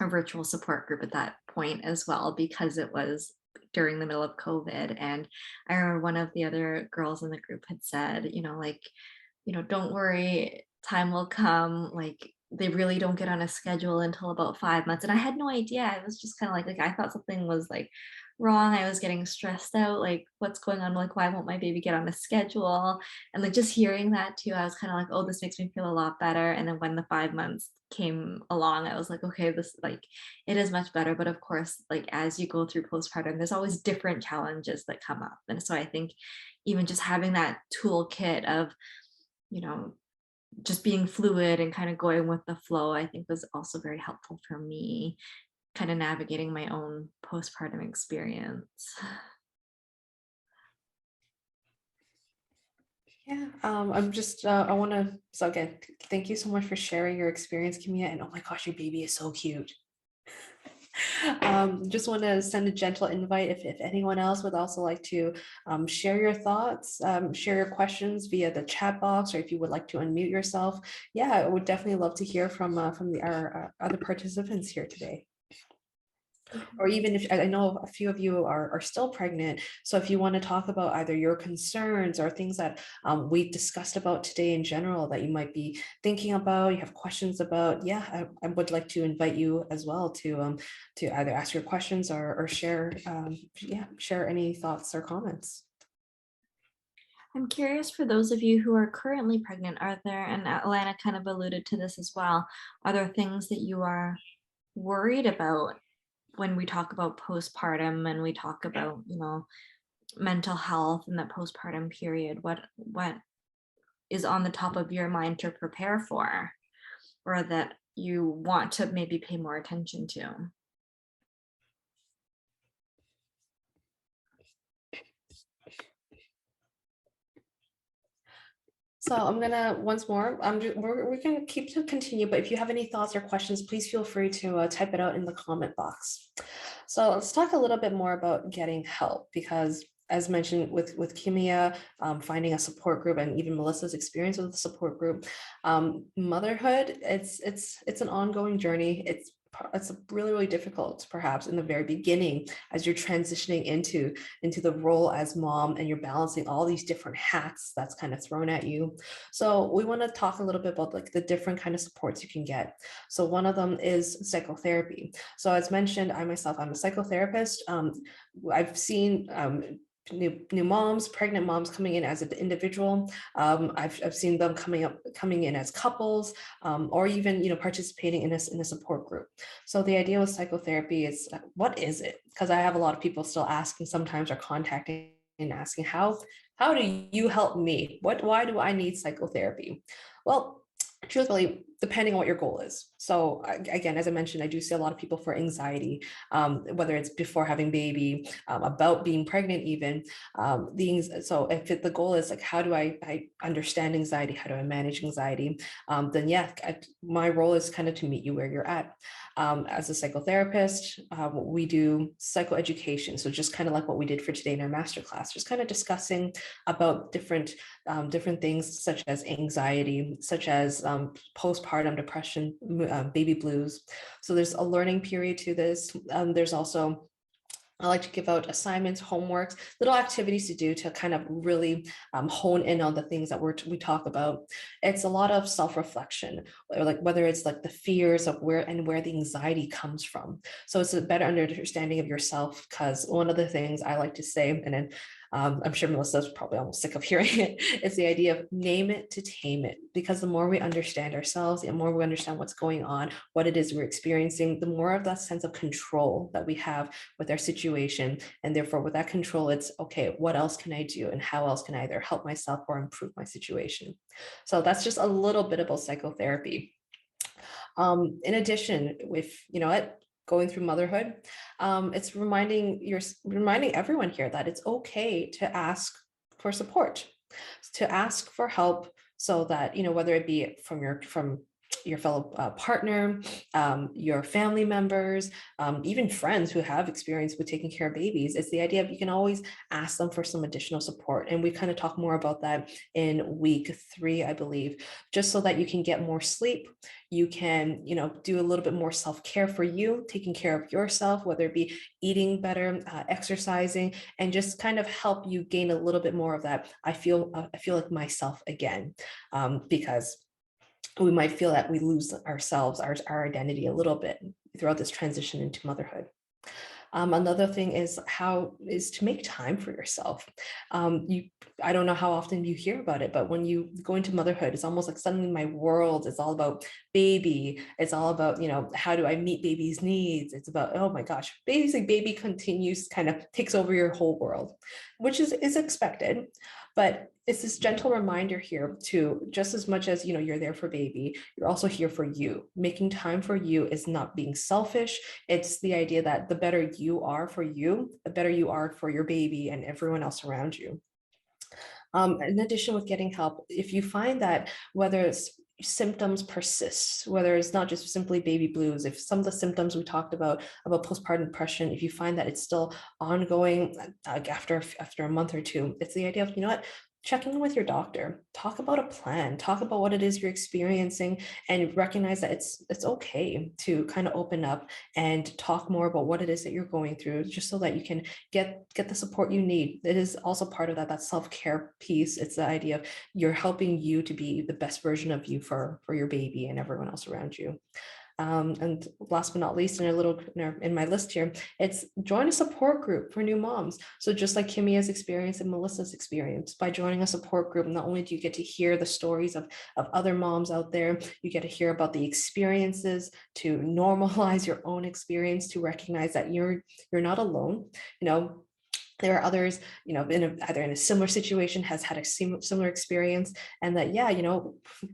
a virtual support group at that point as well, because it was during the middle of COVID. And I remember one of the other girls in the group had said, you know, like, you know, don't worry, time will come. Like they really don't get on a schedule until about 5 months. And I had no idea. I was just kind of like I thought something was like wrong. I was getting stressed out. Like, what's going on? Like, why won't my baby get on a schedule? And like just hearing that too, I was kind of like, oh, this makes me feel a lot better. And then when the 5 months came along, I was like, okay, this like it is much better. But of course, like as you go through postpartum, there's always different challenges that come up. And so I think even just having that toolkit of, you know, just being fluid and kind of going with the flow, I think was also very helpful for me, kind of navigating my own postpartum experience. Yeah, I'm just, I want to, so again, thank you so much for sharing your experience, Kimia. And oh my gosh, your baby is so cute. Just want to send a gentle invite if anyone else would also like to share your thoughts, share your questions via the chat box, or if you would like to unmute yourself. Yeah, I would definitely love to hear from our other participants here today. Or even if I know a few of you are still pregnant, so if you want to talk about either your concerns or things that we discussed about today in general that you might be thinking about, you have questions about, yeah, I would like to invite you as well to either ask your questions or share share any thoughts or comments. I'm curious, for those of you who are currently pregnant, are there, and Alana kind of alluded to this as well, are there things that you are worried about when we talk about postpartum and we talk about, you know, mental health in that postpartum period? What is on the top of your mind to prepare for, or that you want to maybe pay more attention to? So I'm gonna once more, we're gonna continue, but if you have any thoughts or questions, please feel free to type it out in the comment box. So let's talk a little bit more about getting help, because as mentioned with Kimia, finding a support group, and even Melissa's experience with the support group, motherhood, it's an ongoing journey. It's really, really difficult, perhaps in the very beginning, as you're transitioning into the role as mom, and you're balancing all these different hats that's kind of thrown at you. So we want to talk a little bit about like the different kind of supports you can get. So one of them is psychotherapy. So as mentioned, I'm a psychotherapist. I've seen new moms, pregnant moms coming in as an individual. I've seen them coming in as couples, or even participating in a support group. So the idea with psychotherapy is, what is it? Because I have a lot of people still asking sometimes, or contacting and asking, how do you help me? Why do I need psychotherapy? Well, truthfully, depending on what your goal is. So again, as I mentioned, I do see a lot of people for anxiety, whether it's before having baby, about being pregnant even. So if the goal is like, how do I understand anxiety? How do I manage anxiety? Then yeah, my role is kind of to meet you where you're at. As a psychotherapist, we do psychoeducation. So just kind of like what we did for today in our masterclass, just kind of discussing about different things such as anxiety, such as postpartum depression, baby blues. So there's a learning period to this. There's also, I like to give out assignments, homeworks, little activities to do to kind of really hone in on the things that we talk about. It's a lot of self-reflection, like whether it's like the fears of where the anxiety comes from. So it's a better understanding of yourself, because one of the things I like to say, and then I'm sure Melissa's probably almost sick of hearing it, it's the idea of name it to tame it. Because the more we understand ourselves, the more we understand what's going on, what it is we're experiencing, the more of that sense of control that we have with our situation. And therefore, with that control, it's okay, what else can I do? And how else can I either help myself or improve my situation? So that's just a little bit about psychotherapy. In addition, with going through motherhood, it's reminding everyone here that it's okay to ask for support, to ask for help, so that whether it be from your fellow partner, your family members, even friends who have experience with taking care of babies. It's the idea of you can always ask them for some additional support. And we kind of talk more about that in week 3, I believe, just so that you can get more sleep. You can, do a little bit more self-care for you, taking care of yourself, whether it be eating better, exercising, and just kind of help you gain a little bit more of that. I feel like myself again, because we might feel that we lose ourselves, our identity a little bit throughout this transition into motherhood. Another thing is to make time for yourself. I don't know how often you hear about it, but when you go into motherhood, it's almost like suddenly my world is all about baby. It's all about, how do I meet baby's needs? It's about, oh my gosh, baby continues, kind of takes over your whole world, which is expected. But it's this gentle reminder here to, just as much as you're there for baby, you're also here for you. Making time for you is not being selfish. It's the idea that the better you are for you, the better you are for your baby and everyone else around you. In addition, with getting help, if you find that whether it's symptoms persist, whether it's not just simply baby blues, if some of the symptoms we talked about postpartum depression, if you find that it's still ongoing after a month or two, it's the idea of, check in with your doctor, talk about a plan, talk about what it is you're experiencing, and recognize that it's okay to kind of open up and talk more about what it is that you're going through, just so that you can get the support you need. It is also part of that self-care piece. It's the idea of you're helping you to be the best version of you for your baby and everyone else around you. And last but not least, in my list here, it's join a support group for new moms. So just like Kimia's experience and Melissa's experience, by joining a support group, not only do you get to hear the stories of other moms out there, you get to hear about the experiences, to normalize your own experience, to recognize that you're not alone. there are others, either in a similar situation, has had a similar experience, and that, yeah,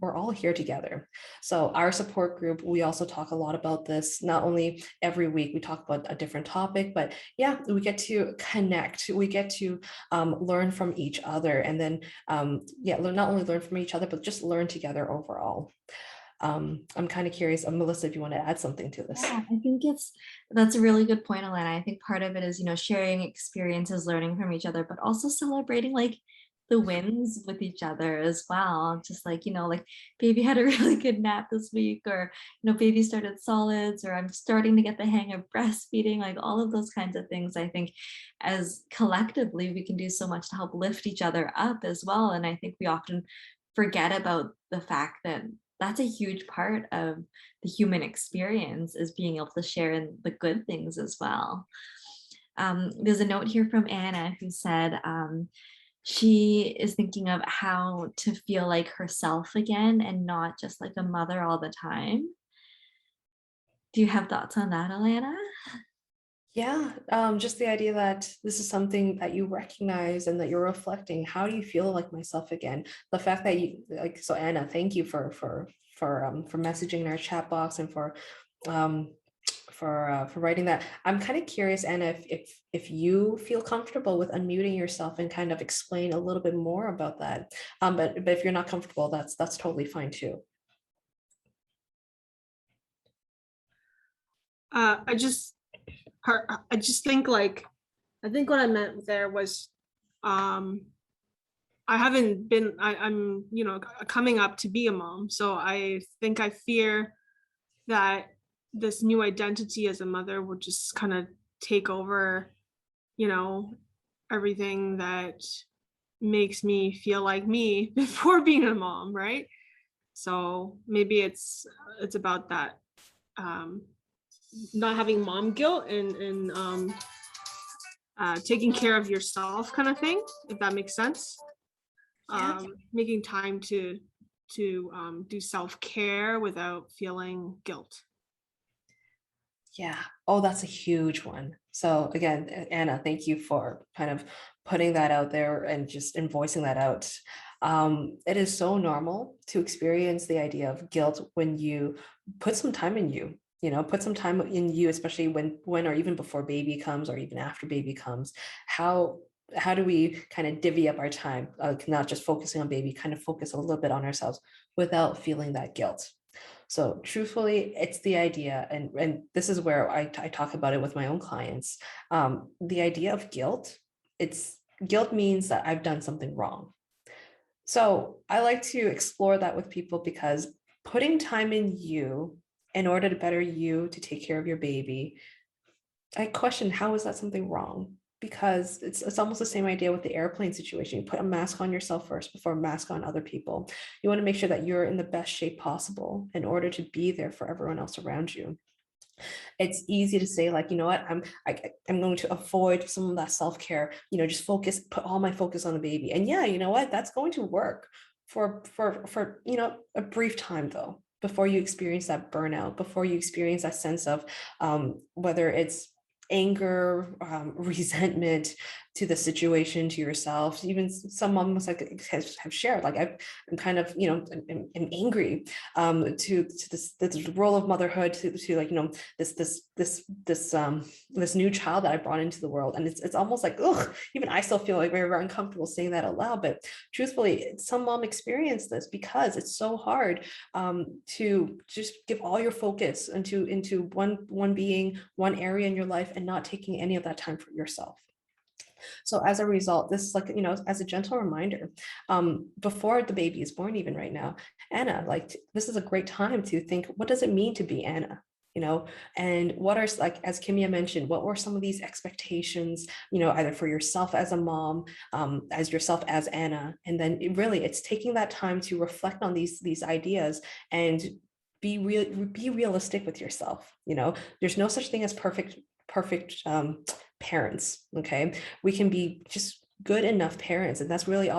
we're all here together. So our support group, we also talk a lot about this. Not only every week we talk about a different topic, but yeah, we get to connect. We get to learn from each other, and then not only learn from each other, but just learn together overall. I'm kind of curious, Melissa, if you want to add something to this. Yeah, I think that's a really good point, Alana. I think part of it is, sharing experiences, learning from each other, but also celebrating like the wins with each other as well. Just like, like baby had a really good nap this week, or, baby started solids, or I'm starting to get the hang of breastfeeding, like all of those kinds of things. I think as collectively, we can do so much to help lift each other up as well. And I think we often forget about the fact that that's a huge part of the human experience, is being able to share in the good things as well. There's a note here from Anna who said she is thinking of how to feel like herself again and not just like a mother all the time. Do you have thoughts on that, Alana? Yeah, just the idea that this is something that you recognize and that you're reflecting. How do you feel like myself again? The fact that you like, so Anna, thank you for messaging in our chat box and for writing that. I'm kind of curious, Anna, if you feel comfortable with unmuting yourself and kind of explain a little bit more about that. But if you're not comfortable, that's totally fine too. I think what I meant there was, I'm coming up to be a mom. So I think I fear that this new identity as a mother will just kind of take over, everything that makes me feel like me before being a mom, right? So maybe it's about that, not having mom guilt and taking care of yourself kind of thing, if that makes sense. Making time to do self-care without feeling guilt. Yeah. Oh, that's a huge one. So again, Anna, thank you for kind of putting that out there and voicing that out. It is so normal to experience the idea of guilt when you put some time in you. Put some time in you, especially when or even before baby comes, or even after baby comes. How do we kind of divvy up our time, not just focusing on baby, kind of focus a little bit on ourselves without feeling that guilt? So truthfully, it's the idea, and this is where I talk about it with my own clients. The idea of guilt, guilt means that I've done something wrong. So I like to explore that with people, because putting time in you in order to better you, to take care of your baby, I question, how is that something wrong? Because it's almost the same idea with the airplane situation. You put a mask on yourself first before a mask on other people. You want to make sure that you're in the best shape possible in order to be there for everyone else around you. It's easy to say, like, you know what, I'm going to avoid some of that self-care, just put all my focus on the baby. And yeah, you know what, that's going to work for a brief time though, before you experience that burnout, before you experience that sense of whether it's anger, resentment to the situation, to yourself. Even some moms have shared, like, I'm kind of, I'm angry to this role of motherhood, to like, this new child that I brought into the world. And it's almost like, ugh, even I still feel like very, very uncomfortable saying that out loud. But truthfully, some mom experience this because it's so hard to just give all your focus into one being, one area in your life, and not taking any of that time for yourself. So as a result, this is like, as a gentle reminder, before the baby is born, even right now, Anna, like, this is a great time to think, what does it mean to be Anna? And what are, like, as Kimia mentioned, what were some of these expectations, either for yourself as a mom, as yourself as Anna, and then it's taking that time to reflect on these ideas and be realistic with yourself. There's no such thing as perfect parents. Okay, we can be just good enough parents, and that's really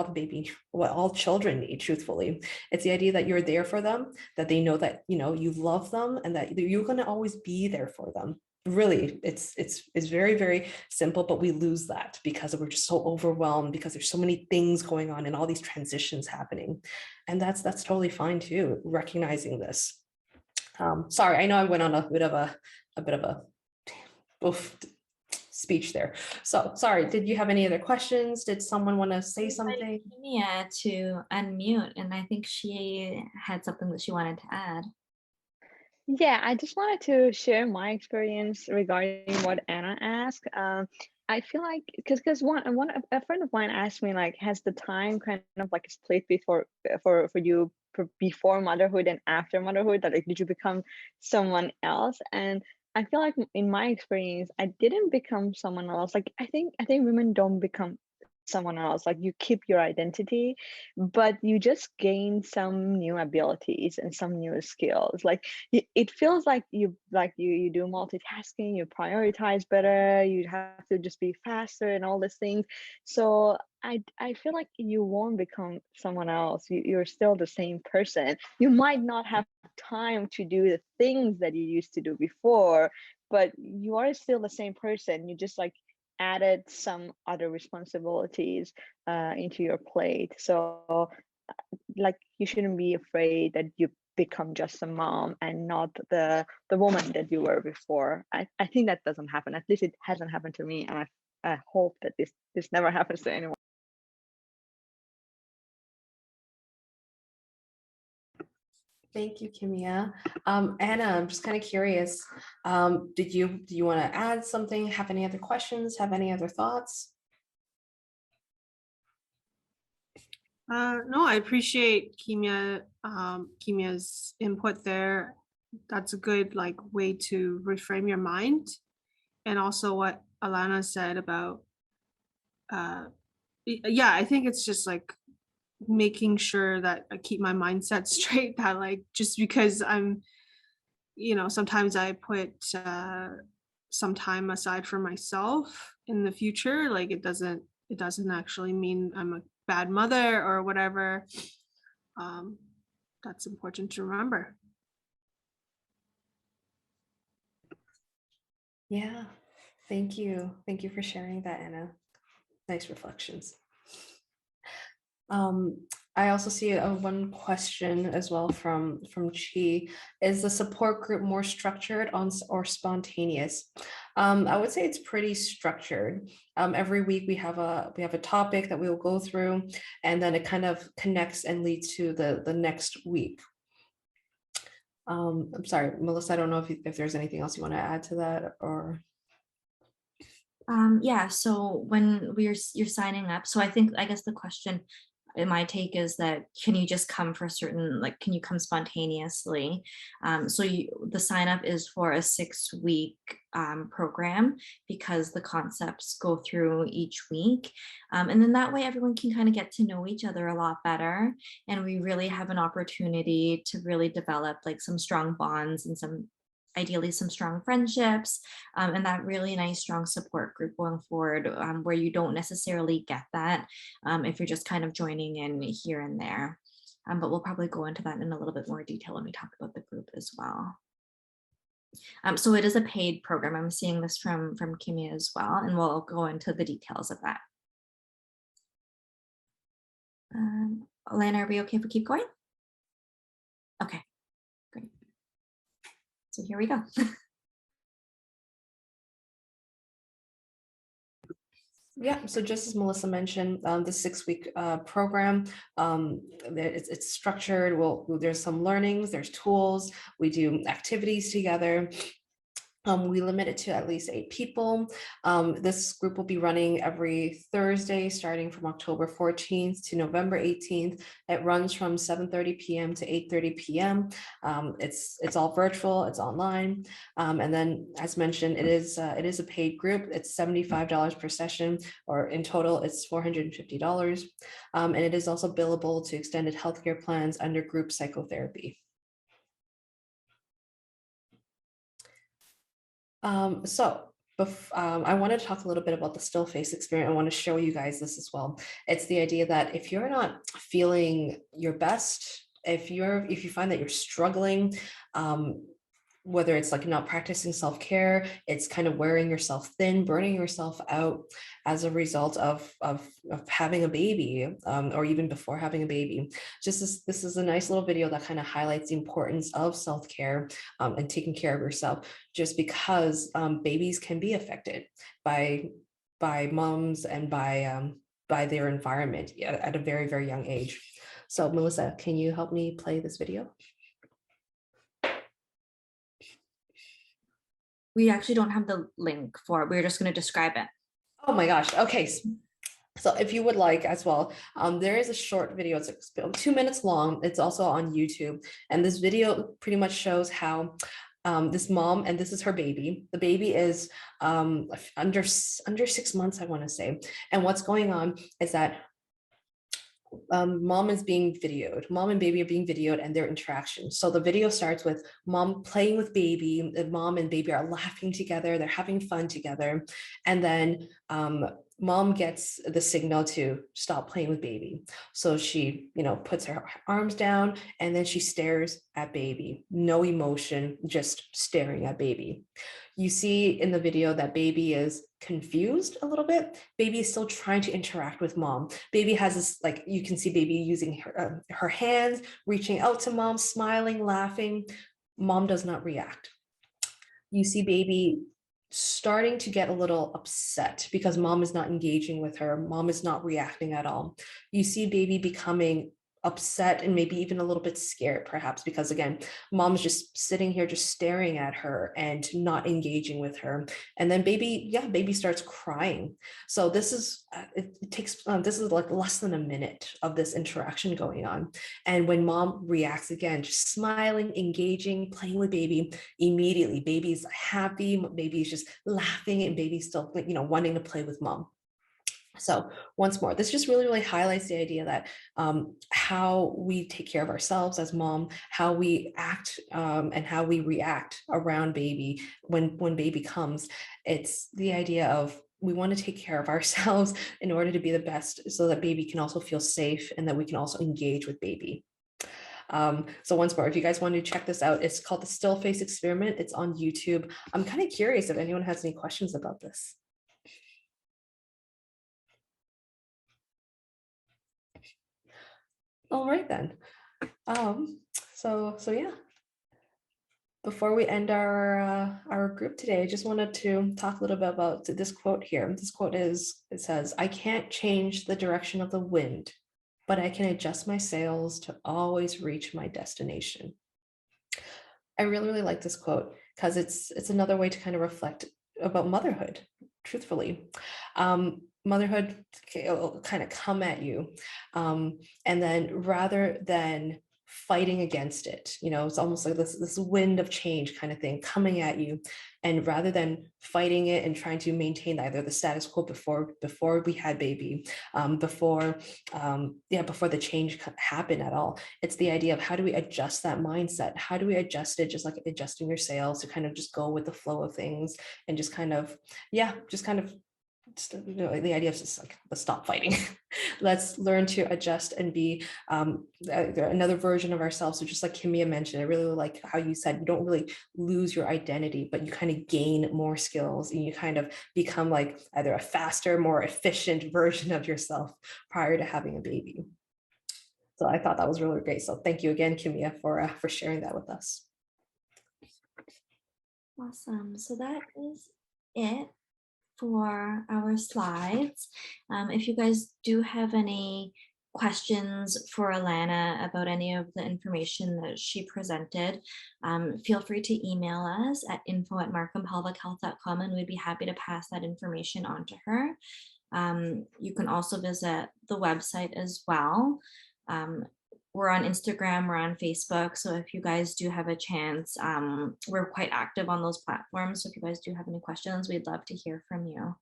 what all children need. Truthfully, it's the idea that you're there for them, that they know that you love them, and that you're going to always be there for them, really, it's very, very simple, but we lose that because we're just so overwhelmed, because there's so many things going on and all these transitions happening. And that's totally fine too, recognizing this. Sorry, I know I went on a bit of a oof, speech there. So sorry, did you have any other questions? Did someone want to say something? Kimia to unmute, and I think she had something that she wanted to add. Yeah, I just wanted to share my experience regarding what Anna asked. I feel like because a friend of mine asked me like, has the time kind of like split before for you before motherhood and after motherhood? That like, did you become someone else? And I feel like in my experience, I didn't become someone else. Like I think women don't become someone else. Like you keep your identity, but you just gain some new abilities and some new skills. Like it feels like you do multitasking, you prioritize better, you have to just be faster and all these things. So I feel like you won't become someone else. You're still the same person. You might not have time to do the things that you used to do before, but you are still the same person. You just like added some other responsibilities into your plate. So like you shouldn't be afraid that you become just a mom and not the woman that you were before. I think that doesn't happen. At least it hasn't happened to me, and I hope that this never happens to anyone. Thank you, Kimia. Anna, I'm just kind of curious. Do you want to add something? Have any other questions? Have any other thoughts? No, I appreciate Kimia's input there. That's a good like way to reframe your mind. And also what Alana said about yeah, I think it's just like making sure that I keep my mindset straight, that like just because I'm, sometimes I put some time aside for myself in the future, like it doesn't actually mean I'm a bad mother or whatever. That's important to remember. Yeah, thank you. Thank you for sharing that, Anna. Nice reflections. I also see one question as well from Chi. Is the support group more structured or spontaneous? I would say it's pretty structured. Every week we have a topic that we will go through, and then it kind of connects and leads to the next week. I'm sorry, Melissa, I don't know if there's anything else you want to add to that, or Yeah, so when you're signing up, so I guess the question in my take is that can you just come for a certain, like, can you come spontaneously? So the sign up is for a 6-week program, because the concepts go through each week. And then that way everyone can kind of get to know each other a lot better. And we really have an opportunity to really develop like some strong bonds and ideally some strong friendships, and that really nice strong support group going forward, where you don't necessarily get that if you're just kind of joining in here and there. But we'll probably go into that in a little bit more detail when we talk about the group as well. So it is a paid program. I'm seeing this from Kimia as well, and we'll go into the details of that. Alana, are we okay if we keep going? Okay, great. So here we go. Yeah, so just as Melissa mentioned, the 6-week program, it's structured. There's some learnings, there's tools, we do activities together. We limit it to at least 8 people. This group will be running every Thursday, starting from October 14th to November 18th. It runs from 7:30 p.m. to 8:30 p.m. It's all virtual, it's online. And then, as mentioned, it is a paid group. It's $75 per session, or in total, it's $450. And it is also billable to extended healthcare plans under group psychotherapy. I want to talk a little bit about the still face experience. I want to show you guys this as well. It's the idea that if you're not feeling your best, if you find that you're struggling, whether it's like not practicing self-care, it's kind of wearing yourself thin, burning yourself out as a result of having a baby, or even before having a baby. This is a nice little video that kind of highlights the importance of self-care, and taking care of yourself, just because babies can be affected by moms and by their environment at a very, very young age. So Melissa, can you help me play this video? We actually don't have the link for it. We're just going to describe it. Oh my gosh. Okay. So if you would like as well, there is a short video. It's 2 minutes long. It's also on YouTube. And this video pretty much shows how this mom, and this is her baby. The baby is under 6 months, I want to say. And what's going on is that mom is being videoed. Mom and baby are being videoed and their interaction. So the video starts with mom playing with baby. Mom and baby are laughing together. They're having fun together. And then mom gets the signal to stop playing with baby. So she, puts her arms down and then she stares at baby. No emotion, just staring at baby. You see in the video that baby is confused a little bit. Baby is still trying to interact with mom. Baby has this, like, you can see baby using her hands, reaching out to mom, smiling, laughing. Mom does not react. You see baby starting to get a little upset because mom is not engaging with her. Mom is not reacting at all. You see baby becoming upset and maybe even a little bit scared, perhaps, because again, mom's just sitting here, just staring at her and not engaging with her. And then baby starts crying. So this is, it takes, this is like less than a minute of this interaction going on. And when mom reacts again, just smiling, engaging, playing with baby, immediately baby's happy, baby's just laughing, and baby's still, wanting to play with mom. So once more, this just really, really highlights the idea that how we take care of ourselves as mom, how we act and how we react around baby when baby comes. It's the idea of we want to take care of ourselves in order to be the best, so that baby can also feel safe and that we can also engage with baby. So once more, if you guys want to check this out, it's called the Still Face Experiment. It's on YouTube. I'm kind of curious if anyone has any questions about this. All right then. So yeah. Before we end our group today, I just wanted to talk a little bit about this quote here. This quote it says, "I can't change the direction of the wind, but I can adjust my sails to always reach my destination." I really, really like this quote because it's another way to kind of reflect about motherhood, truthfully. Motherhood will kind of come at you. And then rather than fighting against it, it's almost like this wind of change kind of thing coming at you. And rather than fighting it and trying to maintain either the status quo before we had baby, before the change happened at all, it's the idea of how do we adjust that mindset? How do we adjust it? Just like adjusting your sails to kind of just go with the flow of things and just kind of the idea of just like, let's stop fighting. Let's learn to adjust and be another version of ourselves. So just like Kimia mentioned, I really like how you said you don't really lose your identity, but you kind of gain more skills and you kind of become like either a faster, more efficient version of yourself prior to having a baby. So I thought that was really great. So thank you again, Kimia, for sharing that with us. Awesome. So that is it for our slides. If you guys do have any questions for Alana about any of the information that she presented, feel free to email us at info@markhampelvichealth.com, and we'd be happy to pass that information on to her. You can also visit the website as well. We're on Instagram, we're on Facebook. So if you guys do have a chance, we're quite active on those platforms. So if you guys do have any questions, we'd love to hear from you.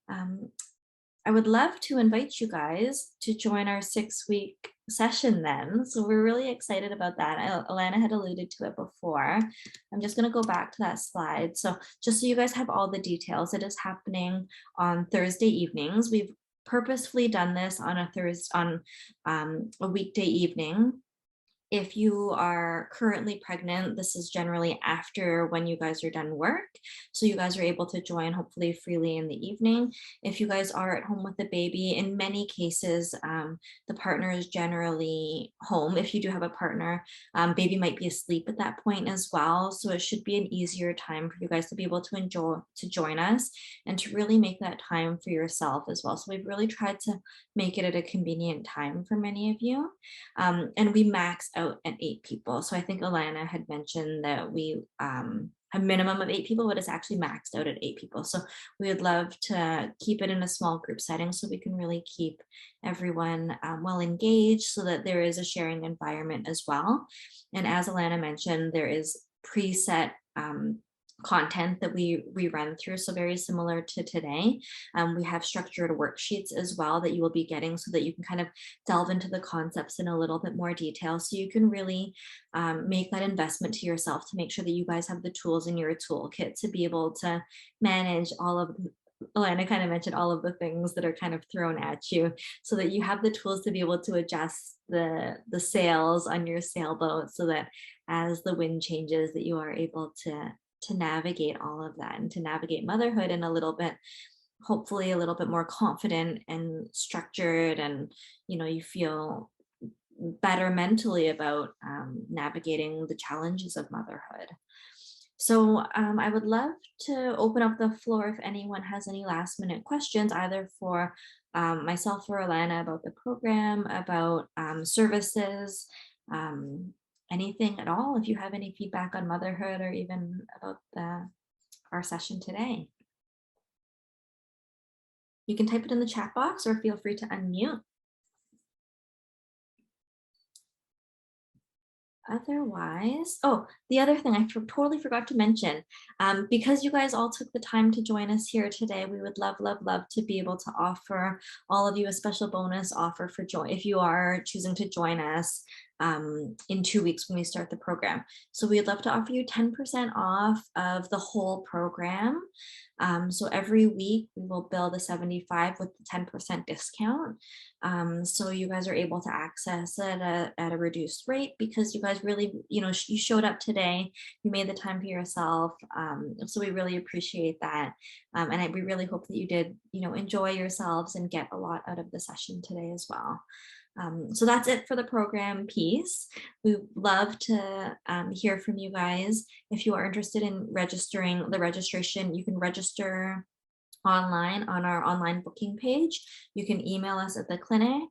I would love to invite you guys to join our 6-week session then. So we're really excited about that. Alana had alluded to it before. I'm just going to go back to that slide. So just so you guys have all the details, it is happening on Thursday evenings. We've purposefully done this on a weekday evening. If you are currently pregnant, this is generally after when you guys are done work. So you guys are able to join hopefully freely in the evening. If you guys are at home with the baby, in many cases, the partner is generally home. If you do have a partner, baby might be asleep at that point as well. So it should be an easier time for you guys to be able to join us and to really make that time for yourself as well. So we've really tried to make it at a convenient time for many of you. And we max out at 8 people. So I think Alana had mentioned that we a minimum of 8 people, but it's actually maxed out at 8 people. So we would love to keep it in a small group setting so we can really keep everyone well engaged, so that there is a sharing environment as well. And as Alana mentioned, there is preset content that we run through, so very similar to today. We have structured worksheets as well that you will be getting, so that you can kind of delve into the concepts in a little bit more detail, so you can really make that investment to yourself to make sure that you guys have the tools in your toolkit to be able to manage all of Alana kind of mentioned all of the things that are kind of thrown at you, so that you have the tools to be able to adjust the sails on your sailboat, so that as the wind changes, that you are able to navigate all of that and to navigate motherhood in a little bit, hopefully a little bit more confident and structured, and you feel better mentally about navigating the challenges of motherhood. So I would love to open up the floor if anyone has any last minute questions, either for myself or Alana about the program, about services, anything at all. If you have any feedback on motherhood or even about our session today. You can type it in the chat box or feel free to unmute. Otherwise, oh, the other thing I totally forgot to mention, because you guys all took the time to join us here today, we would love to be able to offer all of you a special bonus offer for join if you are choosing to join us in 2 weeks when we start the program. So we'd love to offer you 10% off of the whole program. So every week we will bill the 75 with the 10% discount. So you guys are able to access it at a reduced rate, because you guys really, you showed up today, you made the time for yourself. So we really appreciate that. And we really hope that you did, enjoy yourselves and get a lot out of the session today as well. So that's it for the program piece. We love to hear from you guys. If you are interested in registering, the registration, you can register online on our online booking page. You can email us at the clinic,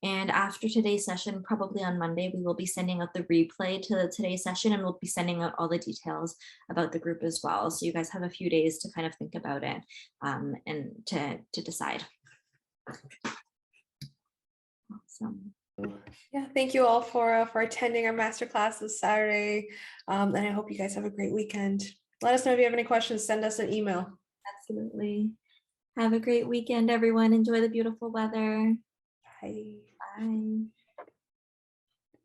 and after today's session, probably on Monday, we will be sending out the replay to today's session, and we'll be sending out all the details about the group as well. So you guys have a few days to kind of think about it and to decide. Awesome. Yeah, thank you all for attending our masterclass this Saturday. And I hope you guys have a great weekend. Let us know if you have any questions, send us an email. Absolutely. Have a great weekend, everyone. Enjoy the beautiful weather. Bye.